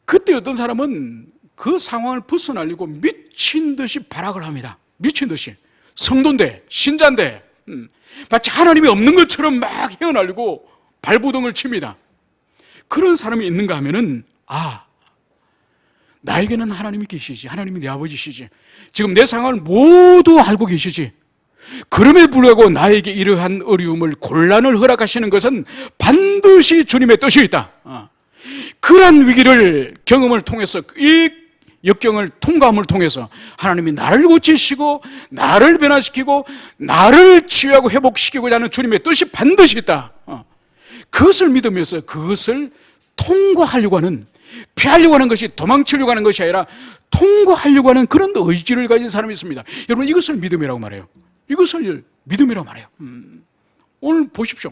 그때 어떤 사람은 그 상황을 벗어나려고 미친 듯이 발악을 합니다. 미친 듯이. 성도인데, 신자인데, 마치 하나님이 없는 것처럼 막 헤어나려고 발부둥을 칩니다. 그런 사람이 있는가 하면은, 나에게는 하나님이 계시지. 하나님이 내 아버지시지. 지금 내 상황을 모두 알고 계시지. 그럼에도 불구하고 나에게 이러한 어려움을, 곤란을 허락하시는 것은 반드시 주님의 뜻이 있다. 그러한 위기를 경험을 통해서, 이 역경을 통과함을 통해서 하나님이 나를 고치시고 나를 변화시키고 나를 치유하고 회복시키고자 하는 주님의 뜻이 반드시 있다. 그것을 믿으면서 그것을 통과하려고 하는, 피하려고 하는 것이, 도망치려고 하는 것이 아니라 통과하려고 하는 그런 의지를 가진 사람이 있습니다. 여러분, 이것을 믿음이라고 말해요. 이것을 믿음이라고 말해요. 오늘 보십시오.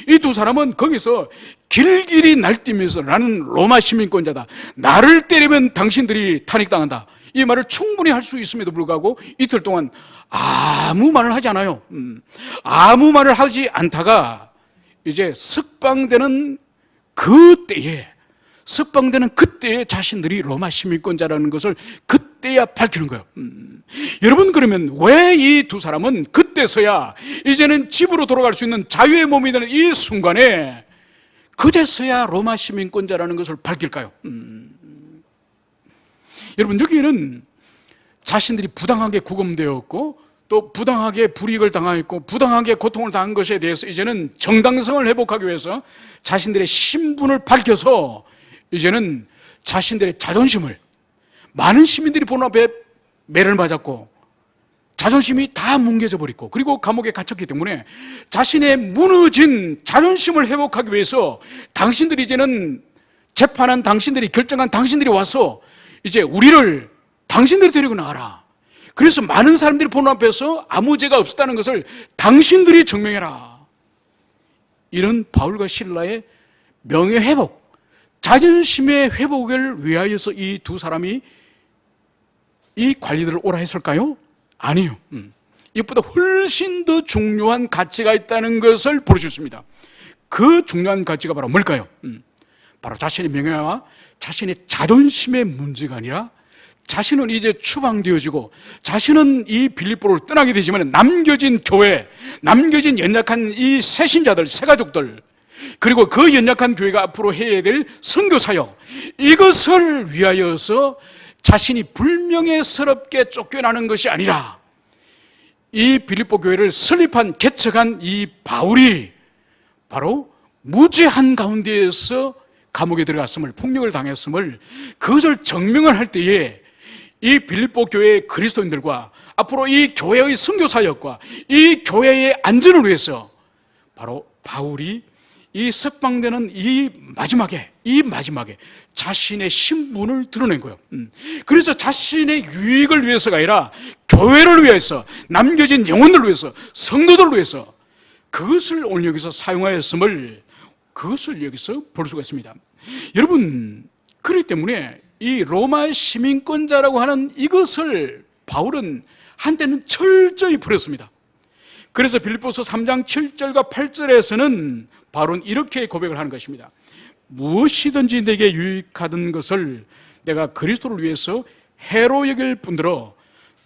이 두 사람은 거기서 길길이 날뛰면서 나는 로마 시민권자다, 나를 때리면 당신들이 탄핵당한다, 이 말을 충분히 할 수 있음에도 불구하고 이틀 동안 아무 말을 하지 않아요. 아무 말을 하지 않다가 이제 석방되는 그때에 자신들이 로마 시민권자라는 것을 그때야 밝히는 거예요. 여러분, 그러면 왜 이 두 사람은 그때서야 이제는 집으로 돌아갈 수 있는 자유의 몸이 되는 이 순간에 그제서야 로마 시민권자라는 것을 밝힐까요? 여러분, 여기에는 자신들이 부당하게 구금되었고 또 부당하게 불이익을 당하였고 부당하게 고통을 당한 것에 대해서 이제는 정당성을 회복하기 위해서 자신들의 신분을 밝혀서 이제는 자신들의 자존심을, 많은 시민들이 보는 앞에 매를 맞았고 자존심이 다 뭉개져 버리고 그리고 감옥에 갇혔기 때문에 자신의 무너진 자존심을 회복하기 위해서 당신들이 이제는 재판한 당신들이, 결정한 당신들이 와서 이제 우리를 당신들이 데리고 나가라. 그래서 많은 사람들이 보는 앞에서 아무 죄가 없었다는 것을 당신들이 증명해라. 이런 바울과 실라의 명예회복, 자존심의 회복을 위하여서 이 두 사람이 이 관리들을 오라 했을까요? 아니요. 이것보다 훨씬 더 중요한 가치가 있다는 것을 볼 수 있습니다. 그 중요한 가치가 바로 뭘까요? 바로 자신의 명예와 자신의 자존심의 문제가 아니라 자신은 이제 추방되어지고 자신은 이 빌립보를 떠나게 되지만 남겨진 교회, 남겨진 연약한 이 새신자들, 새가족들, 그리고 그 연약한 교회가 앞으로 해야 될 선교사역, 이것을 위하여서 자신이 불명예스럽게 쫓겨나는 것이 아니라 이 빌립보 교회를 설립한, 개척한 이 바울이 바로 무죄한 가운데에서 감옥에 들어갔음을, 폭력을 당했음을, 그것을 증명을 할 때에 이 빌립보 교회의 그리스도인들과 앞으로 이 교회의 선교사역과 이 교회의 안전을 위해서 바로 바울이 이 석방되는 이 마지막에 자신의 신분을 드러낸 거예요. 그래서 자신의 유익을 위해서가 아니라 교회를 위해서, 남겨진 영혼들을 위해서, 성도들을 위해서 그것을 오늘 여기서 사용하였음을, 그것을 여기서 볼 수가 있습니다. 여러분, 그렇기 때문에 이 로마 시민권자라고 하는 이것을 바울은 한때는 철저히 버렸습니다. 그래서 빌립보서 3장 7절과 8절에서는 바울은 이렇게 고백을 하는 것입니다. 무엇이든지 내게 유익하던 것을 내가 그리스도를 위해서 해로 여길 뿐더러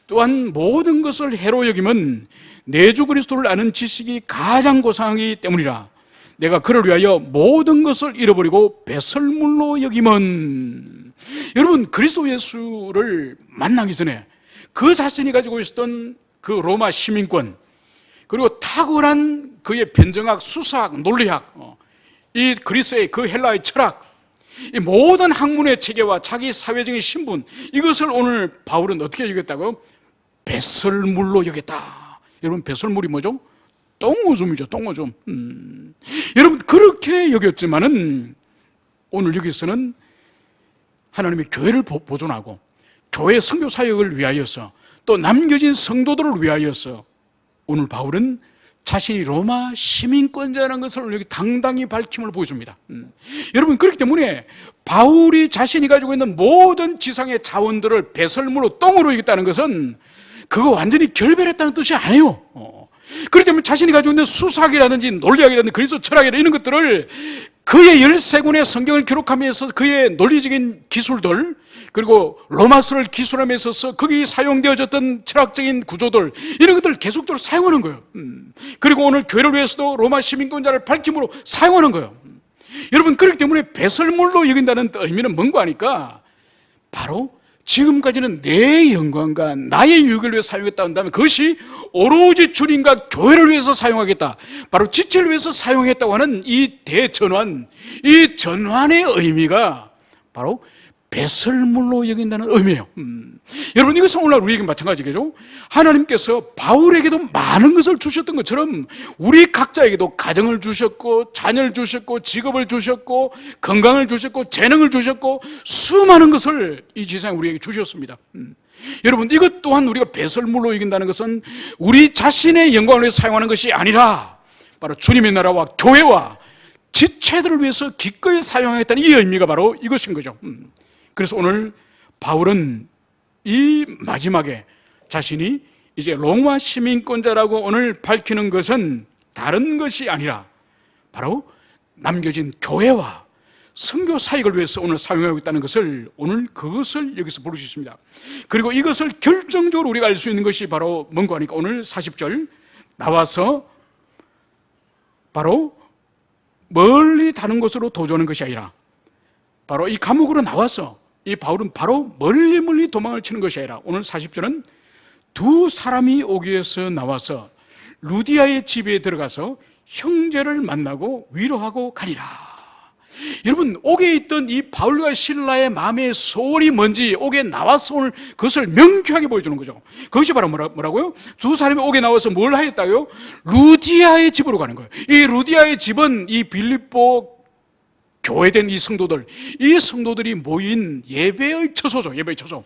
또한 모든 것을 해로 여김은 내 주 그리스도를 아는 지식이 가장 고상하기 때문이라. 내가 그를 위하여 모든 것을 잃어버리고 배설물로 여김은. 여러분, 그리스도 예수를 만나기 전에 그 자신이 가지고 있었던 그 로마 시민권, 그리고 탁월한 그의 변정학, 수사학, 논리학, 이 그리스의 그 헬라의 철학, 이 모든 학문의 체계와 자기 사회적인 신분, 이것을 오늘 바울은 어떻게 여겼다고요? 배설물로 여겼다. 여러분, 배설물이 뭐죠? 똥오줌이죠, 똥오줌. 여러분, 그렇게 여겼지만은 오늘 여기서는 하나님의 교회를 보존하고 교회 선교 사역을 위하여서 또 남겨진 성도들을 위하여서 오늘 바울은 자신이 로마 시민권자라는 것을 여기 당당히 밝힘을 보여줍니다. 여러분, 그렇기 때문에 바울이 자신이 가지고 있는 모든 지상의 자원들을 배설물로 똥으로 여겼다는 것은 그거 완전히 결별했다는 뜻이 아니에요. 그렇기 때문에 자신이 가지고 있는 수사학이라든지 논리학이라든지 그리스도 철학이라든지 이런 것들을 그의 13권의 성경을 기록하면서 그의 논리적인 기술들, 그리고 로마서를 기술함에 있어서 거기 사용되어졌던 철학적인 구조들, 이런 것들을 계속적으로 사용하는 거예요. 그리고 오늘 교회를 위해서도 로마 시민권자를 밝힘으로 사용하는 거예요. 여러분, 그렇기 때문에 배설물로 여긴다는 의미는 뭔가 하니까 바로 지금까지는 내 영광과 나의 유익을 위해 사용했다 한다면 그것이 오로지 주님과 교회를 위해서 사용하겠다, 바로 지체를 위해서 사용했다고 하는 이 대전환, 이 전환의 의미가 바로 배설물로 여긴다는 의미예요. 여러분, 이것은 오늘날 우리에게 마찬가지겠죠. 하나님께서 바울에게도 많은 것을 주셨던 것처럼 우리 각자에게도 가정을 주셨고, 자녀를 주셨고, 직업을 주셨고, 건강을 주셨고, 재능을 주셨고, 수많은 것을 이 지상에 우리에게 주셨습니다. 여러분, 이것 또한 우리가 배설물로 여긴다는 것은 우리 자신의 영광을 위해서 사용하는 것이 아니라 바로 주님의 나라와 교회와 지체들을 위해서 기꺼이 사용하겠다는 이 의미가 바로 이것인 거죠. 그래서 오늘 바울은 이 마지막에 자신이 이제 로마 시민권자라고 오늘 밝히는 것은 다른 것이 아니라 바로 남겨진 교회와 선교 사역을 위해서 오늘 사용하고 있다는 것을, 오늘 그것을 여기서 볼 수 있습니다. 그리고 이것을 결정적으로 우리가 알 수 있는 것이 바로 뭔가 하니까 오늘 40절 나와서 바로 멀리 다른 곳으로 도주하는 것이 아니라, 바로 이 감옥으로 나와서 이 바울은 바로 멀리 도망을 치는 것이 아니라, 오늘 40절은 두 사람이 오기 위해서 나와서 루디아의 집에 들어가서 형제를 만나고 위로하고 가니라. 여러분, 옥에 있던 이 바울과 실라의 마음의 소원이 뭔지 옥에 나와서 오늘 그것을 명쾌하게 보여주는 거죠. 그것이 바로 뭐라고요? 두 사람이 옥에 나와서 뭘 하였다고요? 루디아의 집으로 가는 거예요. 이 루디아의 집은 이 빌립보 교회된 이 성도들, 이 성도들이 모인 예배의 처소죠. 예배의 처소.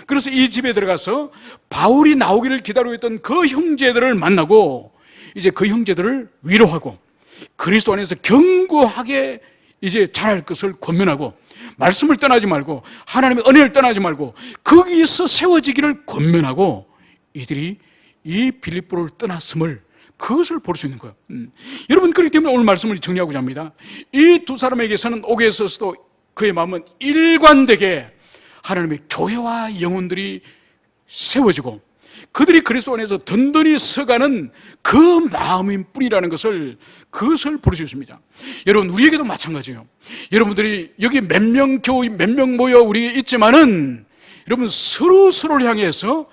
그래서 이 집에 들어가서 바울이 나오기를 기다리고 있던 그 형제들을 만나고 이제 그 형제들을 위로하고 그리스도 안에서 견고하게 이제 자랄 것을 권면하고, 말씀을 떠나지 말고 하나님의 은혜를 떠나지 말고 거기에서 세워지기를 권면하고, 이들이 이 빌립보를 떠났음을, 그것을 볼 수 있는 거예요. 여러분, 그렇기 때문에 오늘 말씀을 정리하고자 합니다. 이 두 사람에게서는 옥에 있어서도 그의 마음은 일관되게 하나님의 교회와 영혼들이 세워지고 그들이 그리스도 안에서 든든히 서가는 그 마음인 뿐이라는 것을, 그것을 볼 수 있습니다. 여러분, 우리에게도 마찬가지예요. 여러분들이 여기 몇 명 모여 우리 있지만은 여러분, 서로를 향해서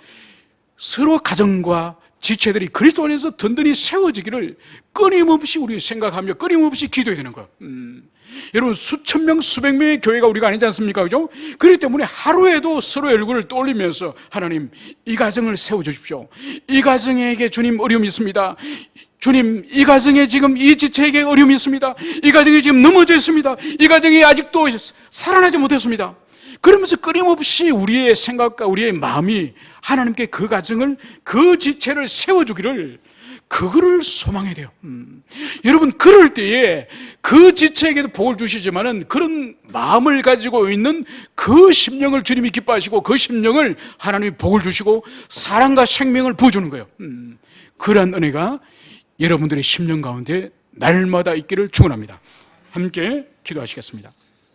서로 가정과 지체들이 그리스도 안에서 든든히 세워지기를 끊임없이 우리 생각하며 끊임없이 기도해야 되는 거예요. 여러분, 수천 명, 수백 명의 교회가 우리가 아니지 않습니까? 그죠? 그렇기 때문에 하루에도 서로의 얼굴을 떠올리면서 하나님, 이 가정을 세워주십시오. 이 가정에게 주님 어려움이 있습니다. 주님, 이 가정에 지금 이 지체에게 어려움이 있습니다. 이 가정이 지금 넘어져 있습니다. 이 가정이 아직도 살아나지 못했습니다. 그러면서 끊임없이 우리의 생각과 우리의 마음이 하나님께 그 가정을, 그 지체를 세워주기를, 그거를 소망해야 돼요. 여러분, 그럴 때에 그 지체에게도 복을 주시지만은 그런 마음을 가지고 있는 그 심령을 주님이 기뻐하시고 그 심령을 하나님이 복을 주시고 사랑과 생명을 부어주는 거예요. 그러한 은혜가 여러분들의 심령 가운데 날마다 있기를 축원합니다. 함께 기도하시겠습니다.